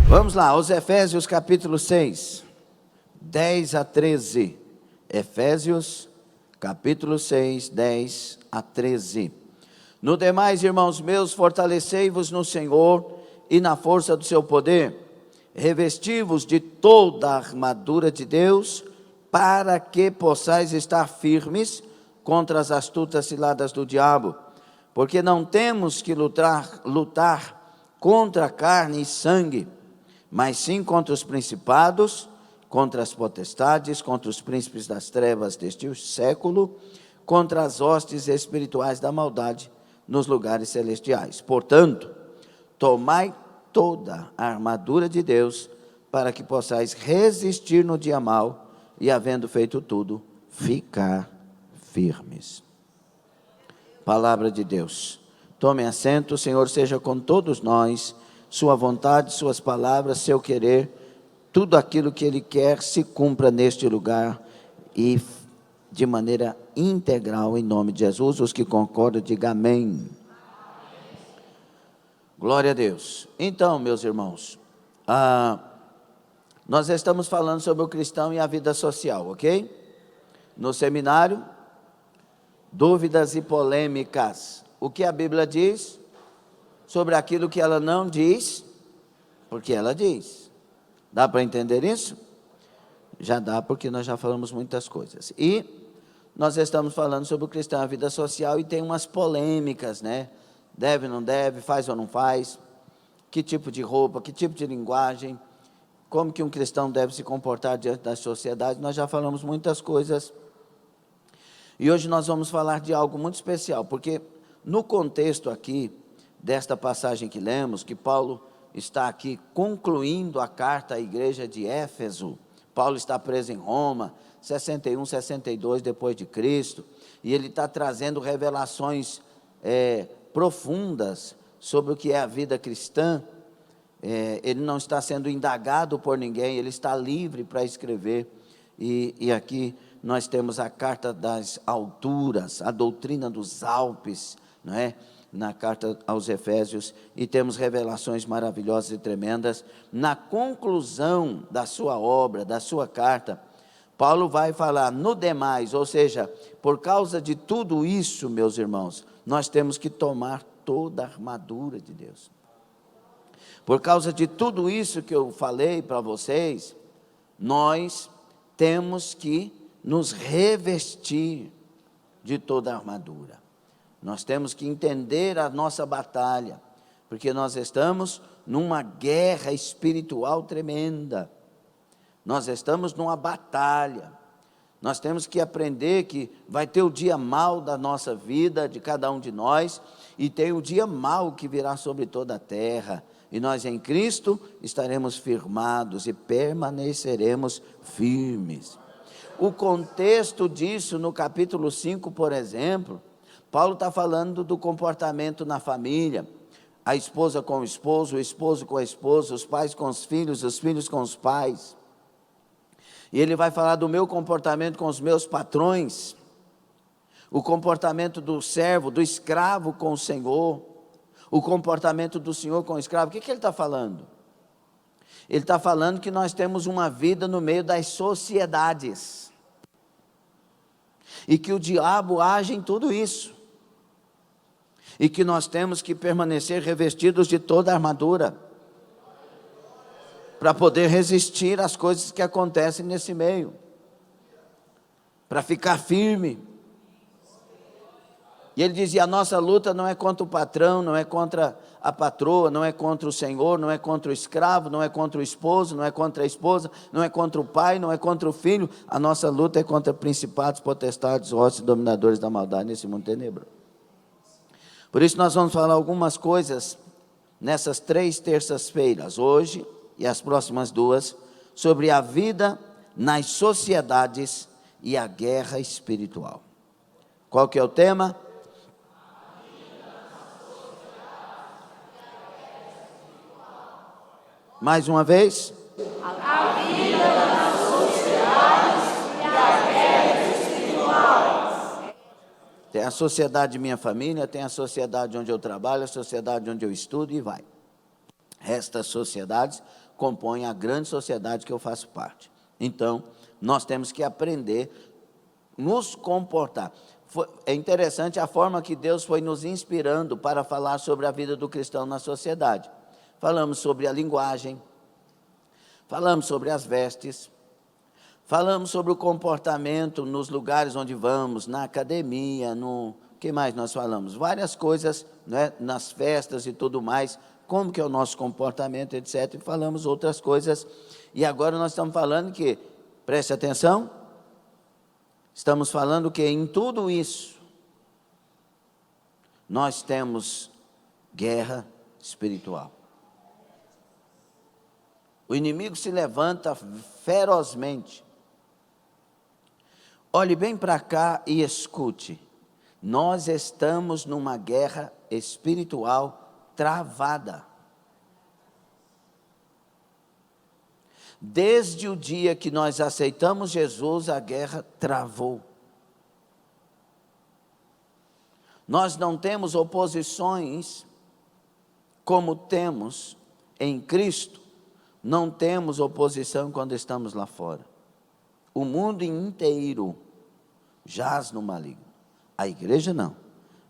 Vamos lá, aos Efésios capítulo 6, 10 a 13. Efésios capítulo 6, 10 a 13. No demais, irmãos meus, fortalecei-vos no Senhor e na força do seu poder. Revesti-vos de toda a armadura de Deus, para que possais estar firmes contra as astutas ciladas do diabo. Porque não temos que lutar contra carne e sangue, mas sim contra os principados, contra as potestades, contra os príncipes das trevas deste século, contra as hostes espirituais da maldade nos lugares celestiais. Portanto, tomai toda a armadura de Deus, para que possais resistir no dia mau, e havendo feito tudo, ficar firmes. Palavra de Deus. Tomem assento, o Senhor seja com todos nós. Sua vontade, suas palavras, seu querer, tudo aquilo que Ele quer se cumpra neste lugar e de maneira integral, em nome de Jesus. Os que concordam, digam amém. Glória a Deus. Então, meus irmãos, nós estamos falando sobre o cristão e a vida social, ok? No seminário, dúvidas e polêmicas. O que a Bíblia diz sobre aquilo que ela não diz, porque ela diz. Dá para entender isso? Já dá, porque nós já falamos muitas coisas. E nós estamos falando sobre o cristão e a vida social, e tem umas polêmicas, né? Deve, não deve, faz ou não faz, que tipo de roupa, que tipo de linguagem, como que um cristão deve se comportar diante da sociedade. Nós já falamos muitas coisas, e hoje nós vamos falar de algo muito especial, porque no contexto aqui, desta passagem que lemos, que Paulo está aqui concluindo a carta à igreja de Éfeso. Paulo está preso em Roma, 61, 62 depois de Cristo, e ele está trazendo revelações profundas sobre o que é a vida cristã. Ele não está sendo indagado por ninguém, ele está livre para escrever, e aqui nós temos a carta das alturas, a doutrina dos Alpes, não é? Na carta aos Efésios, e temos revelações maravilhosas e tremendas. Na conclusão da sua obra, da sua carta, Paulo vai falar no demais, ou seja, por causa de tudo isso, meus irmãos, nós temos que tomar toda a armadura de Deus. Por causa de tudo isso que eu falei para vocês, nós temos que nos revestir de toda a armadura. Nós temos que entender a nossa batalha, porque nós estamos numa guerra espiritual tremenda. Nós estamos numa batalha. Nós temos que aprender que vai ter o dia mau da nossa vida, de cada um de nós, e tem o dia mau que virá sobre toda a terra. E nós em Cristo estaremos firmados e permaneceremos firmes. O contexto disso no capítulo 5, por exemplo, Paulo está falando do comportamento na família, a esposa com o esposo com a esposa, os pais com os filhos com os pais. E ele vai falar do meu comportamento com os meus patrões, o comportamento do servo, do escravo com o Senhor, o comportamento do Senhor com o escravo. O que ele está falando? Ele está falando que nós temos uma vida no meio das sociedades, e que o diabo age em tudo isso, e que nós temos que permanecer revestidos de toda a armadura, para poder resistir às coisas que acontecem nesse meio, para ficar firme. E ele dizia, a nossa luta não é contra o patrão, não é contra a patroa, não é contra o senhor, não é contra o escravo, não é contra o esposo, não é contra a esposa, não é contra o pai, não é contra o filho. A nossa luta é contra principados, potestades, hostes, dominadores da maldade nesse mundo tenebroso. Por isso nós vamos falar algumas coisas nessas 3 terças-feiras, hoje e as próximas 2, sobre a vida nas sociedades e a guerra espiritual. Qual que é o tema? Mais uma vez. A vida nas sociedades e a guerra espiritual. Tem a sociedade de minha família, tem a sociedade onde eu trabalho, a sociedade onde eu estudo, e vai. Estas sociedades compõem a grande sociedade que eu faço parte. Então, nós temos que aprender a nos comportar. É interessante a forma que Deus foi nos inspirando para falar sobre a vida do cristão na sociedade. Falamos sobre a linguagem, falamos sobre as vestes, falamos sobre o comportamento nos lugares onde vamos, na academia, o que mais nós falamos? Várias coisas, né, nas festas e tudo mais, como que é o nosso comportamento, etc. E falamos outras coisas. E agora nós estamos falando que, preste atenção, estamos falando que em tudo isso, nós temos guerra espiritual. O inimigo se levanta ferozmente. Olhe bem para cá e escute. Nós estamos numa guerra espiritual travada. Desde o dia que nós aceitamos Jesus, a guerra travou. Nós não temos oposições como temos em Cristo. Não temos oposição quando estamos lá fora. O mundo inteiro jaz no maligno. A igreja não.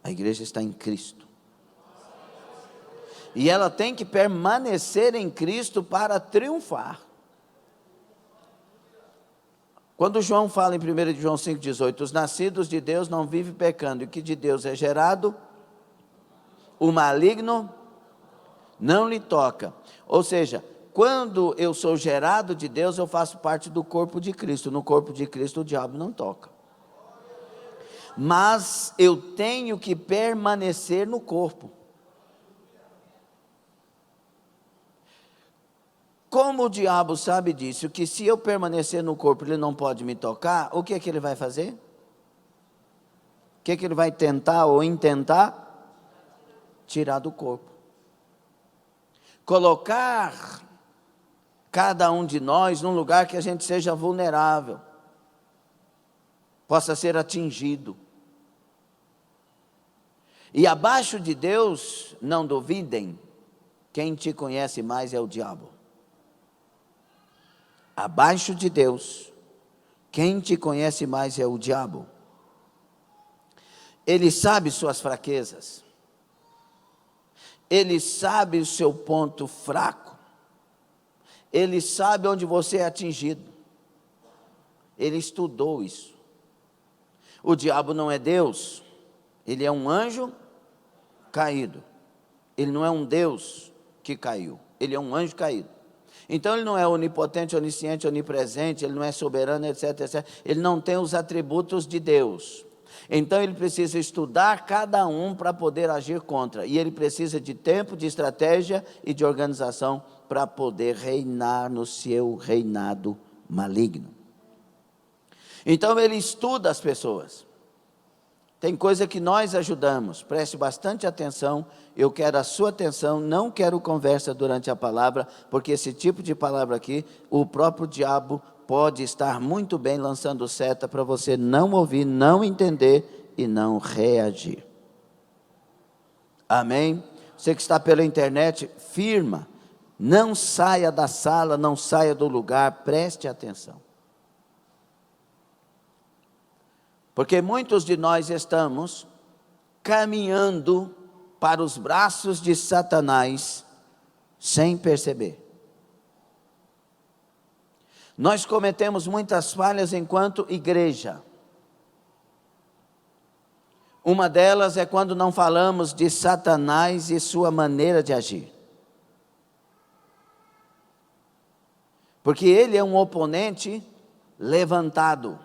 A igreja está em Cristo. E ela tem que permanecer em Cristo para triunfar. Quando João fala em 1 João 5,18, os nascidos de Deus não vivem pecando, e o que de Deus é gerado, o maligno não lhe toca. Ou seja, quando eu sou gerado de Deus, eu faço parte do corpo de Cristo. No corpo de Cristo o diabo não toca. Mas eu tenho que permanecer no corpo. Como o diabo sabe disso, que se eu permanecer no corpo ele não pode me tocar, o que é que ele vai fazer? O que é que ele vai tentar ou intentar? Tirar do corpo. Colocar cada um de nós num lugar que a gente seja vulnerável, possa ser atingido. E abaixo de Deus, não duvidem, quem te conhece mais é o diabo. Abaixo de Deus, quem te conhece mais é o diabo. Ele sabe suas fraquezas. Ele sabe o seu ponto fraco. Ele sabe onde você é atingido. Ele estudou isso. O diabo não é Deus. Ele é um anjo caído. Ele não é um Deus que caiu. Ele é um anjo caído. Então ele não é onipotente, onisciente, onipresente, ele não é soberano, etc, etc. Ele não tem os atributos de Deus. Então ele precisa estudar cada um para poder agir contra. E ele precisa de tempo, de estratégia e de organização para poder reinar no seu reinado maligno. Então ele estuda as pessoas. Tem coisa que nós ajudamos, preste bastante atenção, eu quero a sua atenção, não quero conversa durante a palavra, porque esse tipo de palavra aqui, o próprio diabo pode estar muito bem lançando seta para você não ouvir, não entender e não reagir. Amém? Você que está pela internet, firma, não saia da sala, não saia do lugar, preste atenção. Porque muitos de nós estamos caminhando para os braços de Satanás sem perceber. Nós cometemos muitas falhas enquanto igreja. Uma delas é quando não falamos de Satanás e sua maneira de agir. Porque ele é um oponente levantado.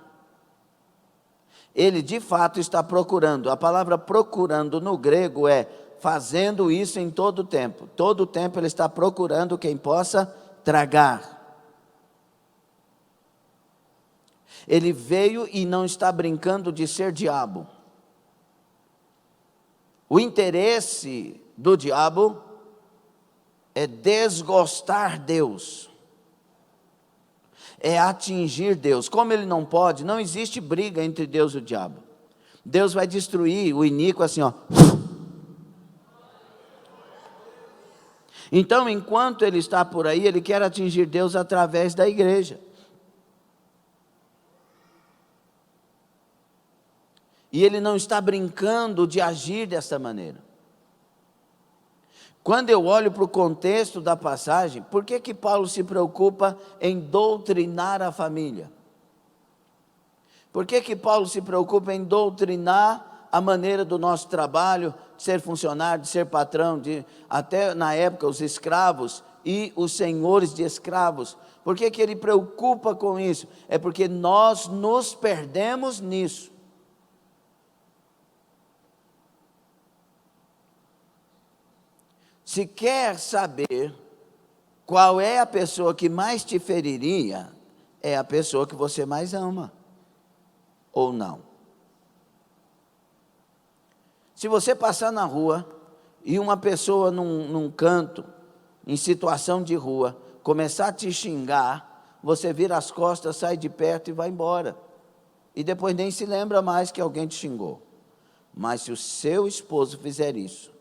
Ele de fato está procurando. A palavra procurando no grego é fazendo isso em todo o tempo. Todo o tempo ele está procurando quem possa tragar. Ele veio e não está brincando de ser diabo. O interesse do diabo é desgostar Deus. É atingir Deus. Como ele não pode, não existe briga entre Deus e o diabo. Deus vai destruir o iníquo assim, ó. Então, enquanto ele está por aí, ele quer atingir Deus através da igreja. E ele não está brincando de agir dessa maneira. Quando eu olho para o contexto da passagem, por que Paulo se preocupa em doutrinar a família? Por que Paulo se preocupa em doutrinar a maneira do nosso trabalho, de ser funcionário, de ser patrão, até na época os escravos e os senhores de escravos? Por que ele preocupa com isso? É porque nós nos perdemos nisso. Se quer saber qual é a pessoa que mais te feriria, é a pessoa que você mais ama, ou não. Se você passar na rua e uma pessoa num canto, em situação de rua, começar a te xingar, você vira as costas, sai de perto e vai embora. E depois nem se lembra mais que alguém te xingou. Mas se o seu esposo fizer isso,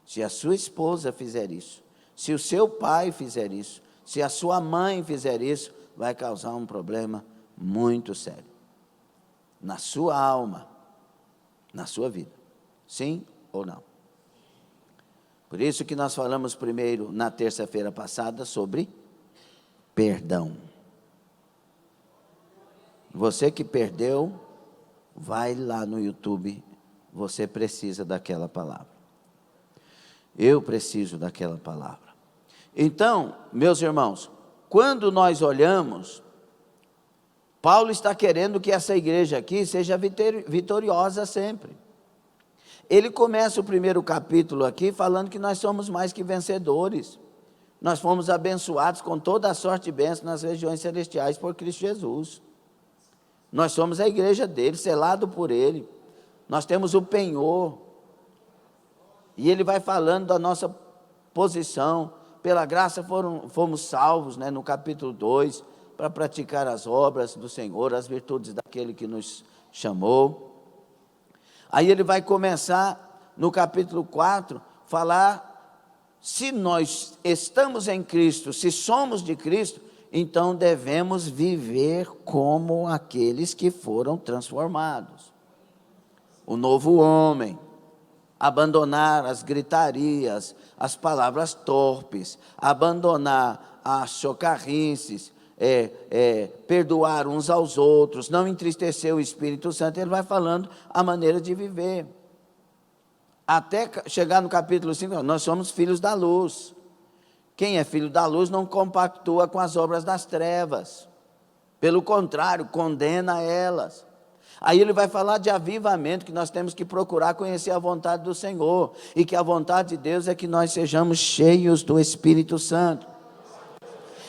se a sua esposa fizer isso, se o seu pai fizer isso, se a sua mãe fizer isso, vai causar um problema muito sério na sua alma, na sua vida. Sim ou não? Por isso que nós falamos primeiro, na terça-feira passada, sobre perdão. Você que perdeu, vai lá no YouTube, você precisa daquela palavra. Eu preciso daquela palavra. Então, meus irmãos, quando nós olhamos, Paulo está querendo que essa igreja aqui seja vitoriosa sempre. Ele começa o primeiro capítulo aqui falando que nós somos mais que vencedores. Nós fomos abençoados com toda a sorte de bênçãos nas regiões celestiais por Cristo Jesus. Nós somos a igreja dele, selado por ele. Nós temos o penhor. E ele vai falando da nossa posição. Pela graça fomos salvos, né, no capítulo 2, para praticar as obras do Senhor, as virtudes daquele que nos chamou. Aí ele vai começar, no capítulo 4, falar, se nós estamos em Cristo, se somos de Cristo, então devemos viver como aqueles que foram transformados. O novo homem. Abandonar as gritarias, as palavras torpes, abandonar as chocarrices, perdoar uns aos outros, não entristecer o Espírito Santo. Ele vai falando a maneira de viver. Até chegar no capítulo 5, nós somos filhos da luz. Quem é filho da luz não compactua com as obras das trevas. Pelo contrário, condena elas. Aí ele vai falar de avivamento, que nós temos que procurar conhecer a vontade do Senhor, e que a vontade de Deus é que nós sejamos cheios do Espírito Santo.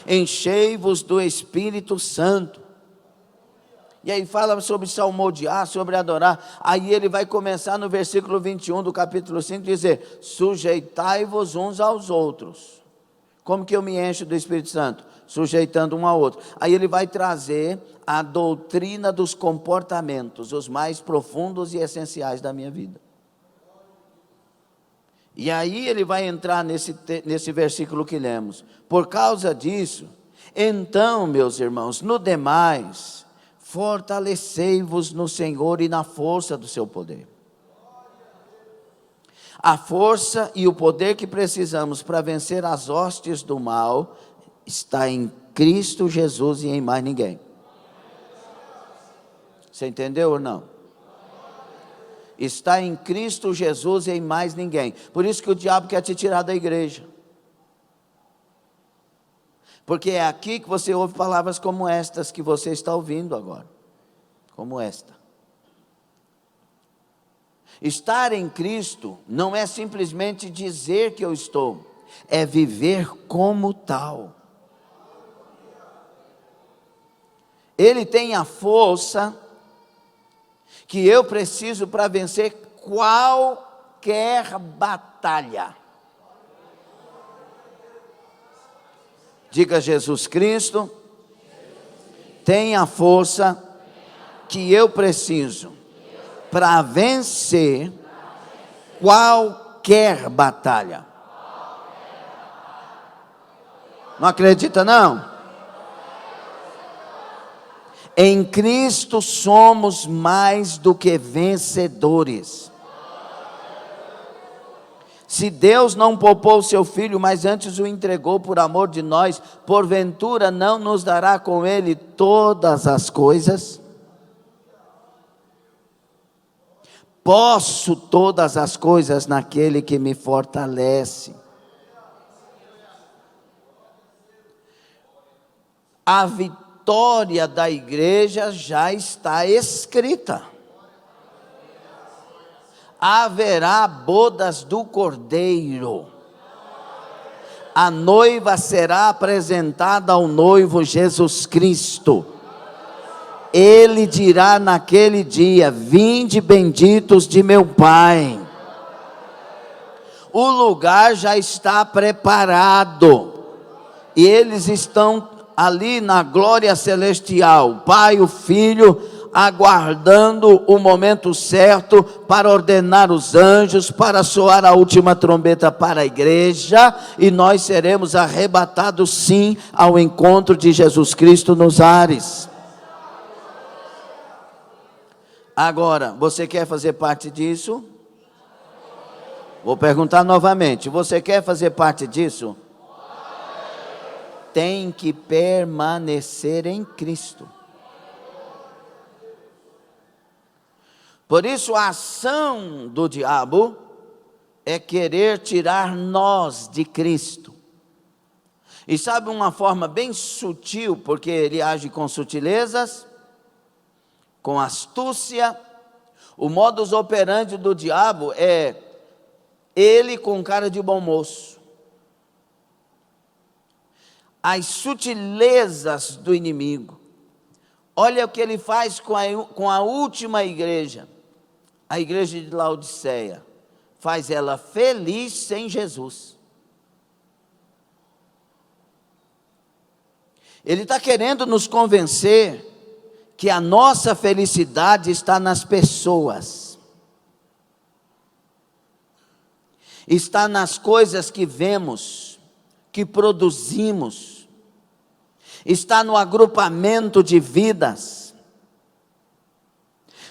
Enchei-vos do Espírito Santo. E aí fala sobre salmodiar, sobre adorar. Aí ele vai começar no versículo 21 do capítulo 5, dizer, sujeitai-vos uns aos outros. Como que eu me encho do Espírito Santo? Sujeitando um ao outro. Aí ele vai trazer a doutrina dos comportamentos, os mais profundos e essenciais da minha vida. E aí ele vai entrar nesse versículo que lemos. Por causa disso, então, meus irmãos, no demais, fortalecei-vos no Senhor e na força do seu poder. A força e o poder que precisamos para vencer as hostes do mal está em Cristo Jesus e em mais ninguém. Você entendeu ou não? Está em Cristo Jesus e em mais ninguém. Por isso que o diabo quer te tirar da igreja. Porque é aqui que você ouve palavras como estas que você está ouvindo agora. Como esta. Estar em Cristo não é simplesmente dizer que eu estou, é viver como tal. Ele tem a força que eu preciso para vencer qualquer batalha. Diga, Jesus Cristo tem a força que eu preciso para vencer qualquer batalha. Não acredita não? Em Cristo somos mais do que vencedores. Se Deus não poupou o seu Filho, mas antes o entregou por amor de nós, porventura não nos dará com Ele todas as coisas? Posso todas as coisas naquele que me fortalece. A vitória da igreja já está escrita. Haverá bodas do Cordeiro. A noiva será apresentada ao noivo Jesus Cristo. Ele dirá naquele dia: vinde benditos de meu Pai. O lugar já está preparado. E eles estão ali na glória celestial. O Pai, o Filho, aguardando o momento certo para ordenar os anjos, para soar a última trombeta para a igreja. E nós seremos arrebatados sim ao encontro de Jesus Cristo nos ares. Agora, você quer fazer parte disso? Vou perguntar novamente, você quer fazer parte disso? Tem que permanecer em Cristo. Por isso a ação do diabo é querer tirar nós de Cristo. E sabe uma forma bem sutil, porque ele age com sutilezas, com astúcia. O modus operandi do diabo é ele com cara de bom moço. As sutilezas do inimigo. Olha o que ele faz com a última igreja, a igreja de Laodiceia. Faz ela feliz sem Jesus. Ele está querendo nos convencer que a nossa felicidade está nas pessoas, está nas coisas que vemos, que produzimos, está no agrupamento de vidas,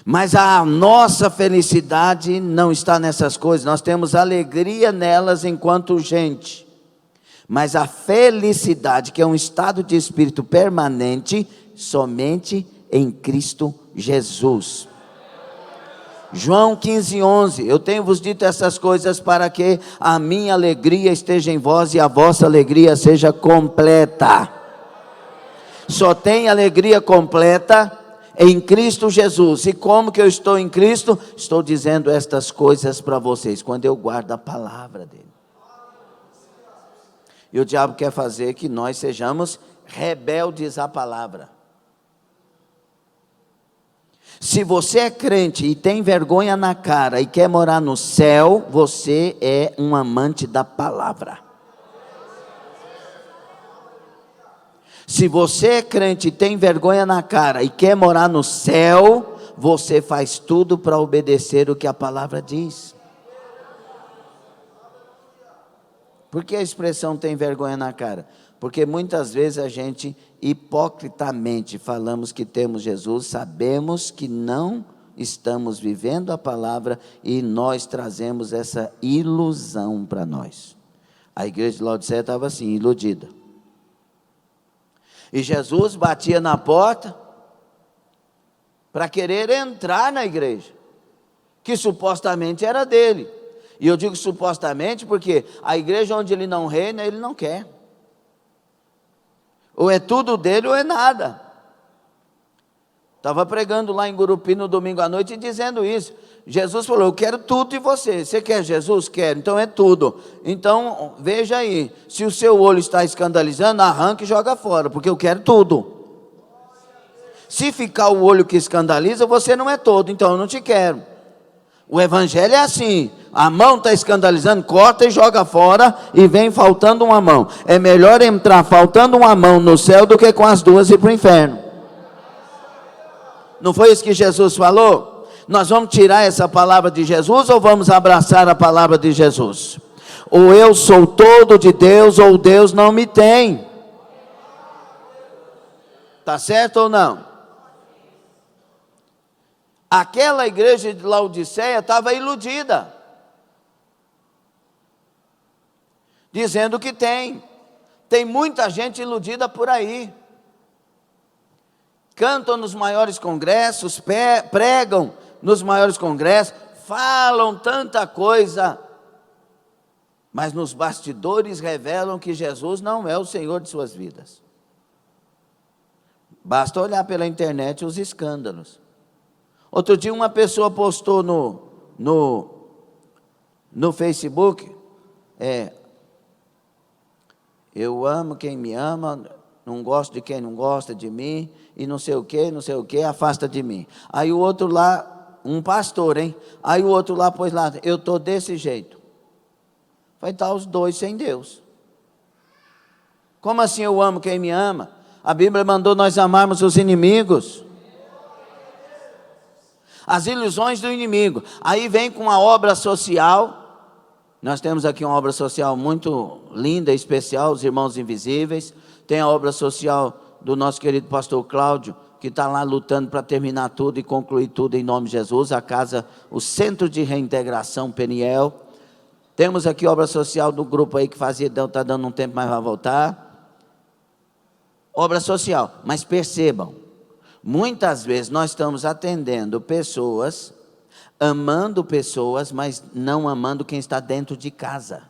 mas a nossa felicidade não está nessas coisas. Nós temos alegria nelas enquanto gente, mas a felicidade, que é um estado de espírito permanente, somente em Cristo Jesus. João 15:11, eu tenho vos dito essas coisas para que a minha alegria esteja em vós e a vossa alegria seja completa. Só tem alegria completa em Cristo Jesus. E como que eu estou em Cristo? Estou dizendo estas coisas para vocês, quando eu guardo a palavra dele. E o diabo quer fazer que nós sejamos rebeldes à palavra. Se você é crente e tem vergonha na cara e quer morar no céu, você é um amante da palavra. Se você é crente e tem vergonha na cara e quer morar no céu, você faz tudo para obedecer o que a palavra diz. Por que a expressão tem vergonha na cara? Porque muitas vezes a gente hipocritamente falamos que temos Jesus, sabemos que não estamos vivendo a palavra e nós trazemos essa ilusão para nós. A igreja de Laodiceia estava assim, iludida. E Jesus batia na porta para querer entrar na igreja, que supostamente era dele. E eu digo supostamente porque a igreja onde ele não reina, ele não quer. Ou é tudo dele ou é nada. Estava pregando lá em Gurupi no domingo à noite e dizendo isso. Jesus falou, eu quero tudo de você. Você quer Jesus? Quero, então é tudo. Então, veja aí, se o seu olho está escandalizando, arranca e joga fora, porque eu quero tudo. Se ficar o olho que escandaliza, você não é todo, então eu não te quero. O evangelho é assim, a mão está escandalizando, corta e joga fora e vem faltando uma mão. É melhor entrar faltando uma mão no céu do que com as duas ir para o inferno. Não foi isso que Jesus falou? Nós vamos tirar essa palavra de Jesus ou vamos abraçar a palavra de Jesus? Ou eu sou todo de Deus ou Deus não me tem. Está certo ou não? Aquela igreja de Laodiceia estava iludida, dizendo que tem muita gente iludida por aí, cantam nos maiores congressos, pregam nos maiores congressos, falam tanta coisa, mas nos bastidores revelam que Jesus não é o Senhor de suas vidas. Basta olhar pela internet os escândalos. Outro dia uma pessoa postou no Facebook, eu amo quem me ama, não gosto de quem não gosta de mim, e não sei o que, afasta de mim. Aí o outro lá, um pastor, hein? Aí o outro lá pôs lá, eu estou desse jeito. Vai estar os dois sem Deus. Como assim eu amo quem me ama? A Bíblia mandou nós amarmos os inimigos. As ilusões do inimigo. Aí vem com uma obra social. Nós temos aqui uma obra social muito linda, especial, os Irmãos Invisíveis. Tem a obra social do nosso querido pastor Cláudio, que está lá lutando para terminar tudo e concluir tudo em nome de Jesus. A casa, o Centro de Reintegração Peniel. Temos aqui a obra social do grupo aí que fazia, está dando um tempo, mas vai voltar. Obra social, mas percebam, muitas vezes nós estamos atendendo pessoas, amando pessoas, mas não amando quem está dentro de casa.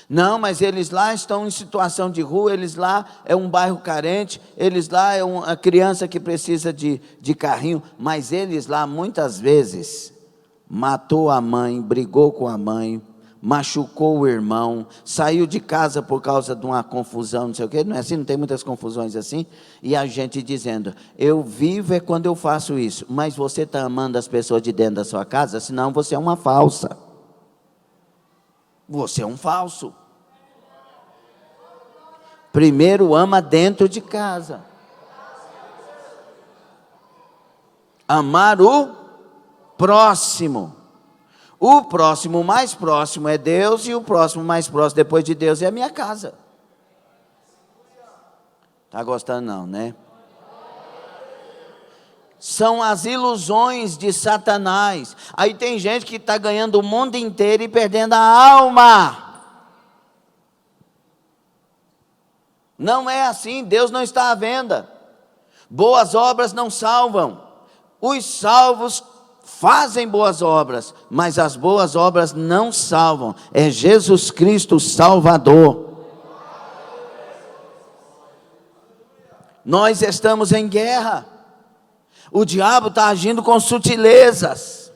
Não, mas eles lá estão em situação de rua, eles lá é um bairro carente, eles lá é uma criança que precisa de carrinho, mas eles lá muitas vezes matou a mãe, brigou com a mãe, machucou o irmão, saiu de casa por causa de uma confusão, não sei o quê, não é assim, não tem muitas confusões assim, e a gente dizendo, eu vivo é quando eu faço isso, mas você está amando as pessoas de dentro da sua casa, senão você é uma falsa, você é um falso. Primeiro ama dentro de casa, amar o próximo. O próximo mais próximo é Deus, e o próximo mais próximo depois de Deus é a minha casa. Está gostando não, né? São as ilusões de Satanás. Aí tem gente que está ganhando o mundo inteiro e perdendo a alma. Não é assim, Deus não está à venda. Boas obras não salvam. Os salvos fazem boas obras, mas as boas obras não salvam. É Jesus Cristo o Salvador. Nós estamos em guerra. O diabo está agindo com sutilezas.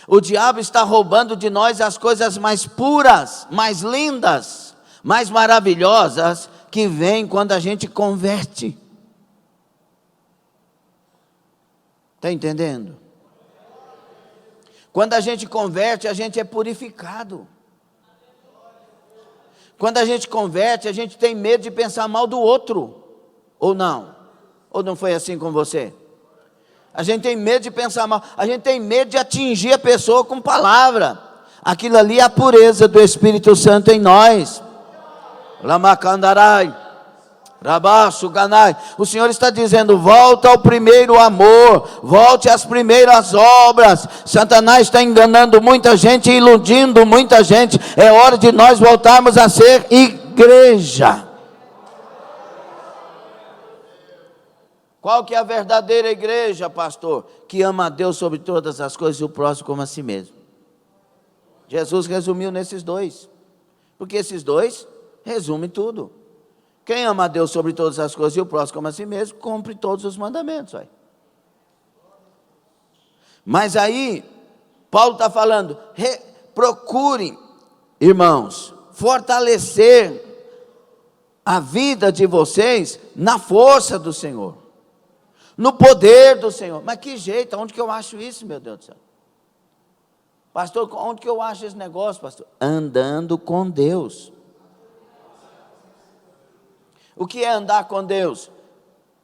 O diabo está roubando de nós as coisas mais puras, mais lindas, mais maravilhosas, que vêm quando a gente converte. Está entendendo? Quando a gente converte, a gente é purificado. Quando a gente converte, a gente tem medo de pensar mal do outro. Ou não? Ou não foi assim com você? A gente tem medo de pensar mal. A gente tem medo de atingir a pessoa com palavra. Aquilo ali é a pureza do Espírito Santo em nós. Lamacandarai. Rabaço, Ganai. O Senhor está dizendo, volta ao primeiro amor, volte às primeiras obras. Satanás está enganando muita gente, iludindo muita gente. É hora de nós voltarmos a ser igreja. Qual que é a verdadeira igreja, pastor? Que ama a Deus sobre todas as coisas e o próximo como a si mesmo. Jesus resumiu nesses dois, porque esses dois resumem tudo. Quem ama a Deus sobre todas as coisas e o próximo como a si mesmo, cumpre todos os mandamentos. Aí. Mas aí, Paulo está falando, procurem, irmãos, fortalecer a vida de vocês na força do Senhor, no poder do Senhor. Mas que jeito, onde que eu acho isso, meu Deus do céu? Pastor, onde que eu acho esse negócio, pastor? Andando com Deus. O que é andar com Deus?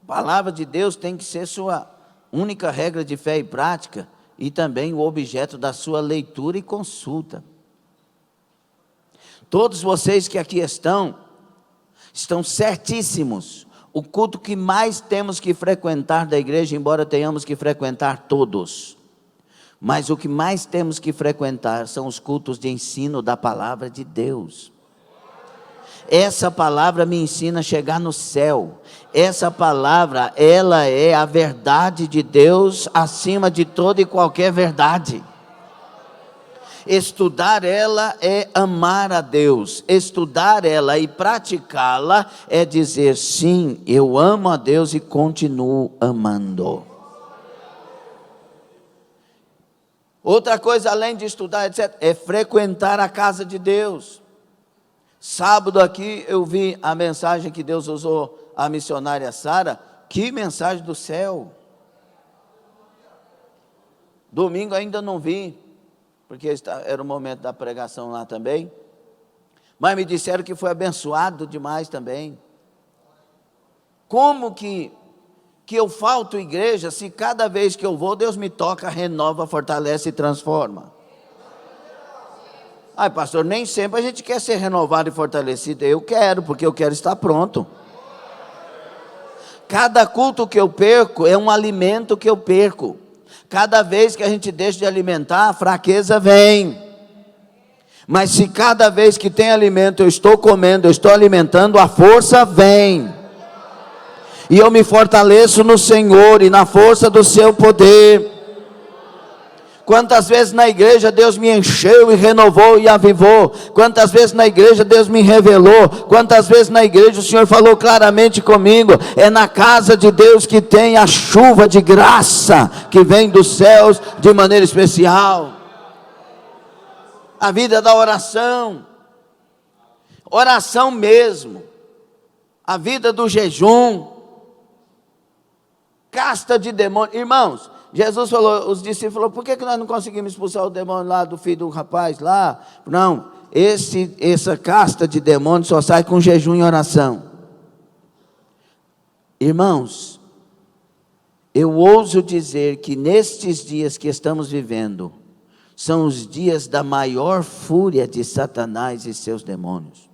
A palavra de Deus tem que ser sua única regra de fé e prática, e também o objeto da sua leitura e consulta. Todos vocês que aqui estão Estão certíssimos. O culto que mais temos que frequentar da igreja, embora tenhamos que frequentar todos, mas o que mais temos que frequentar são os cultos de ensino da palavra de Deus. Essa palavra me ensina a chegar no céu. Essa palavra, ela é a verdade de Deus acima de toda e qualquer verdade. Estudar ela é amar a Deus. Estudar ela e praticá-la é dizer: sim, eu amo a Deus e continuo amando. Outra coisa além de estudar, etc., é frequentar a casa de Deus. Sábado aqui eu vi a mensagem que Deus usou a missionária Sara. Que mensagem do céu! Domingo ainda não vi, porque era o momento da pregação lá também, mas me disseram que foi abençoado demais também. Como que eu falto igreja, se cada vez que eu vou, Deus me toca, renova, fortalece e transforma? Ai, pastor, nem sempre a gente quer ser renovado e fortalecido. Eu quero, porque eu quero estar pronto. Cada culto que eu perco é um alimento que eu perco. Cada vez que a gente deixa de alimentar, a fraqueza vem. Mas se cada vez que tem alimento eu estou comendo, eu estou alimentando, a força vem. E eu me fortaleço no Senhor e na força do seu poder. Quantas vezes na igreja Deus me encheu e renovou e avivou. Quantas vezes na igreja Deus me revelou. Quantas vezes na igreja o Senhor falou claramente comigo. É na casa de Deus que tem a chuva de graça que vem dos céus de maneira especial. A vida da oração. Oração mesmo. A vida do jejum. Casta de demônio. Irmãos, Jesus falou, os discípulos falaram: por que nós não conseguimos expulsar o demônio lá do filho do rapaz lá? Não, essa casta de demônios só sai com jejum e oração. Irmãos, eu ouso dizer que nestes dias que estamos vivendo, são os dias da maior fúria de Satanás e seus demônios.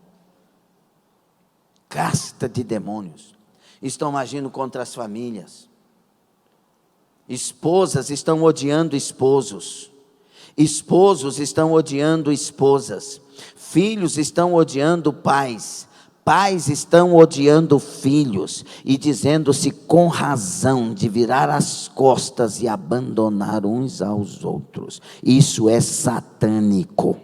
Casta de demônios, estão agindo contra as famílias. Esposas estão odiando esposos, esposos estão odiando esposas, filhos estão odiando pais, pais estão odiando filhos, e dizendo-se com razão de virar as costas e abandonar uns aos outros. Isso é satânico.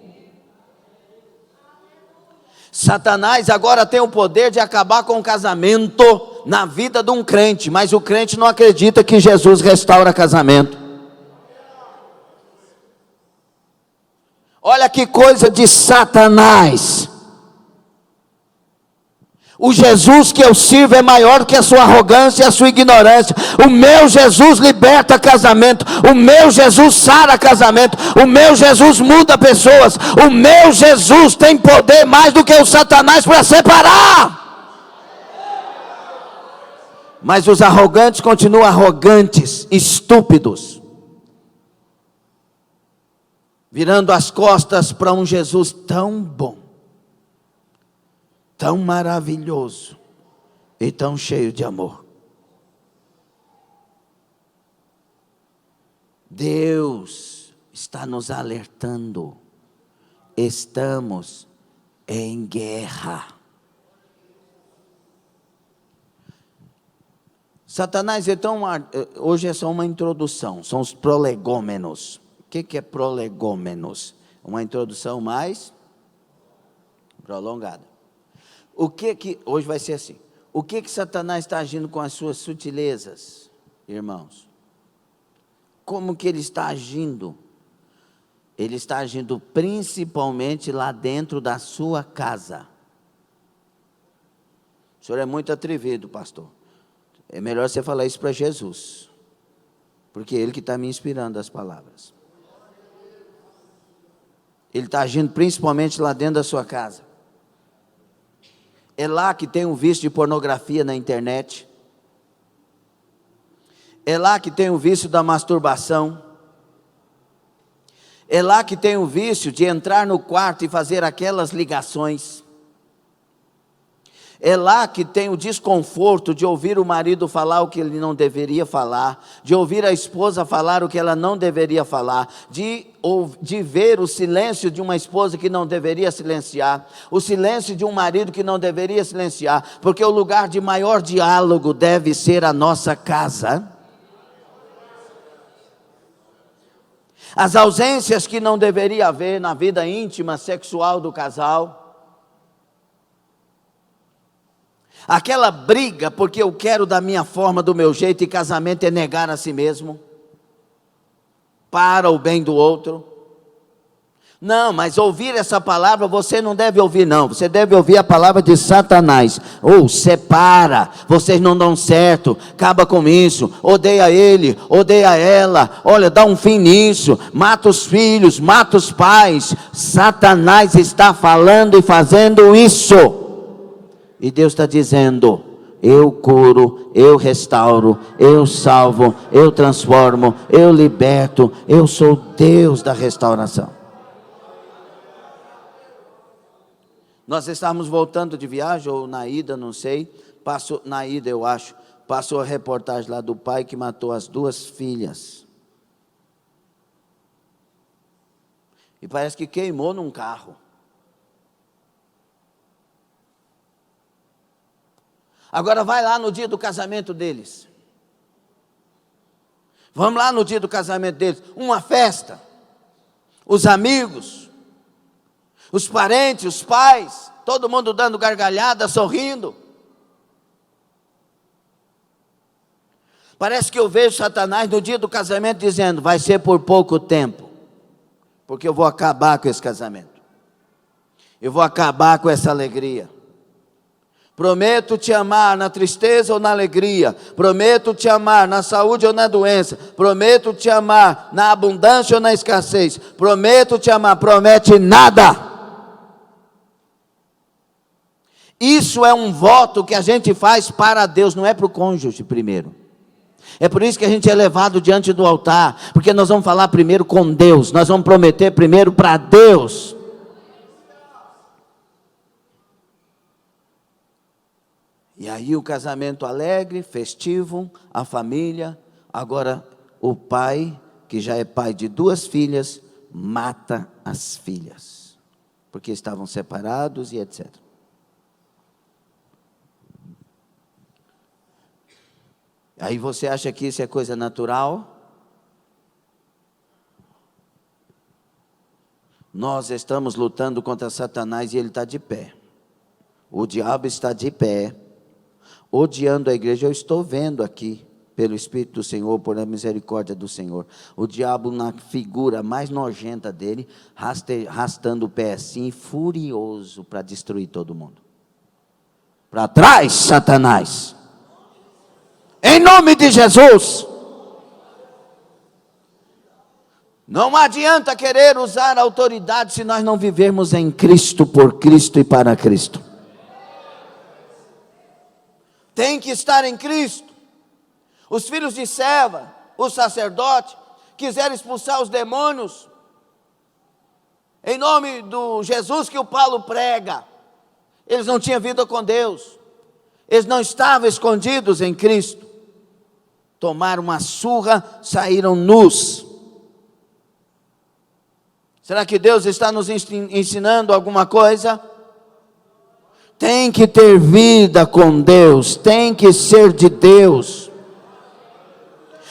Satanás agora tem o poder de acabar com o casamento na vida de um crente, mas o crente não acredita que Jesus restaura casamento. Olha que coisa de Satanás. O Jesus que eu sirvo é maior do que a sua arrogância e a sua ignorância. O meu Jesus liberta casamento. O meu Jesus sara casamento. O meu Jesus muda pessoas. O meu Jesus tem poder mais do que o Satanás para separar. Mas os arrogantes continuam arrogantes, estúpidos, virando as costas para um Jesus tão bom, tão maravilhoso e tão cheio de amor. Deus está nos alertando. Estamos em guerra. Satanás, então, hoje é só uma introdução, são os prolegômenos. O que é prolegômenos? Uma introdução mais prolongada. Hoje vai ser assim, o que Satanás está agindo com as suas sutilezas, irmãos? Como que ele está agindo? Ele está agindo principalmente lá dentro da sua casa. O senhor é muito atrevido, pastor. É melhor você falar isso para Jesus, porque é Ele que está me inspirando as palavras. Ele está agindo principalmente lá dentro da sua casa. É lá que tem um vício de pornografia na internet. É lá que tem o vício da masturbação. É lá que tem o vício de entrar no quarto e fazer aquelas ligações. É lá que tem o desconforto de ouvir o marido falar o que ele não deveria falar, de ouvir a esposa falar o que ela não deveria falar, de ver o silêncio de uma esposa que não deveria silenciar, o silêncio de um marido que não deveria silenciar, porque o lugar de maior diálogo deve ser a nossa casa. As ausências que não deveria haver na vida íntima, sexual do casal. Aquela briga, porque eu quero da minha forma, do meu jeito, e casamento é negar a si mesmo, para o bem do outro. Não, mas ouvir essa palavra, você não deve ouvir não, você deve ouvir a palavra de Satanás. Separa, vocês não dão certo, acaba com isso, odeia ele, odeia ela, olha, dá um fim nisso, mata os filhos, mata os pais. Satanás está falando e fazendo isso. E Deus está dizendo: eu curo, eu restauro, eu salvo, eu transformo, eu liberto, eu sou Deus da restauração. Nós estávamos voltando de viagem, ou na ida, não sei, na ida eu acho, passou a reportagem lá do pai que matou as 2 filhas. E parece que queimou num carro. Agora vai lá no dia do casamento deles. Vamos lá no dia do casamento deles. Uma festa. Os amigos. Os parentes, os pais. Todo mundo dando gargalhada, sorrindo. Parece que eu vejo Satanás no dia do casamento dizendo: vai ser por pouco tempo. Porque eu vou acabar com esse casamento. Eu vou acabar com essa alegria. Prometo te amar na tristeza ou na alegria. Prometo te amar na saúde ou na doença. Prometo te amar na abundância ou na escassez. Prometo te amar. Promete nada. Isso é um voto que a gente faz para Deus, não é para o cônjuge primeiro. É por isso que a gente é levado diante do altar, porque nós vamos falar primeiro com Deus. Nós vamos prometer primeiro para Deus. E aí o casamento alegre, festivo, a família. Agora o pai, que já é pai de 2 filhas, mata as filhas, porque estavam separados e etc. Aí você acha que isso é coisa natural? Nós estamos lutando contra Satanás e ele está de pé. O diabo está de pé, odiando a igreja. Eu estou vendo aqui, pelo Espírito do Senhor, por a misericórdia do Senhor, o diabo na figura mais nojenta dele, arrastando o pé assim, furioso para destruir todo mundo. Para trás, Satanás! Em nome de Jesus! Não adianta querer usar a autoridade se nós não vivermos em Cristo, por Cristo e para Cristo. Tem que estar em Cristo. Os filhos de Seva, o sacerdote, quiseram expulsar os demônios em nome do Jesus que o Paulo prega. Eles não tinham vida com Deus. Eles não estavam escondidos em Cristo. Tomaram uma surra, saíram nus. Será que Deus está nos ensinando alguma coisa? Tem que ter vida com Deus, tem que ser de Deus.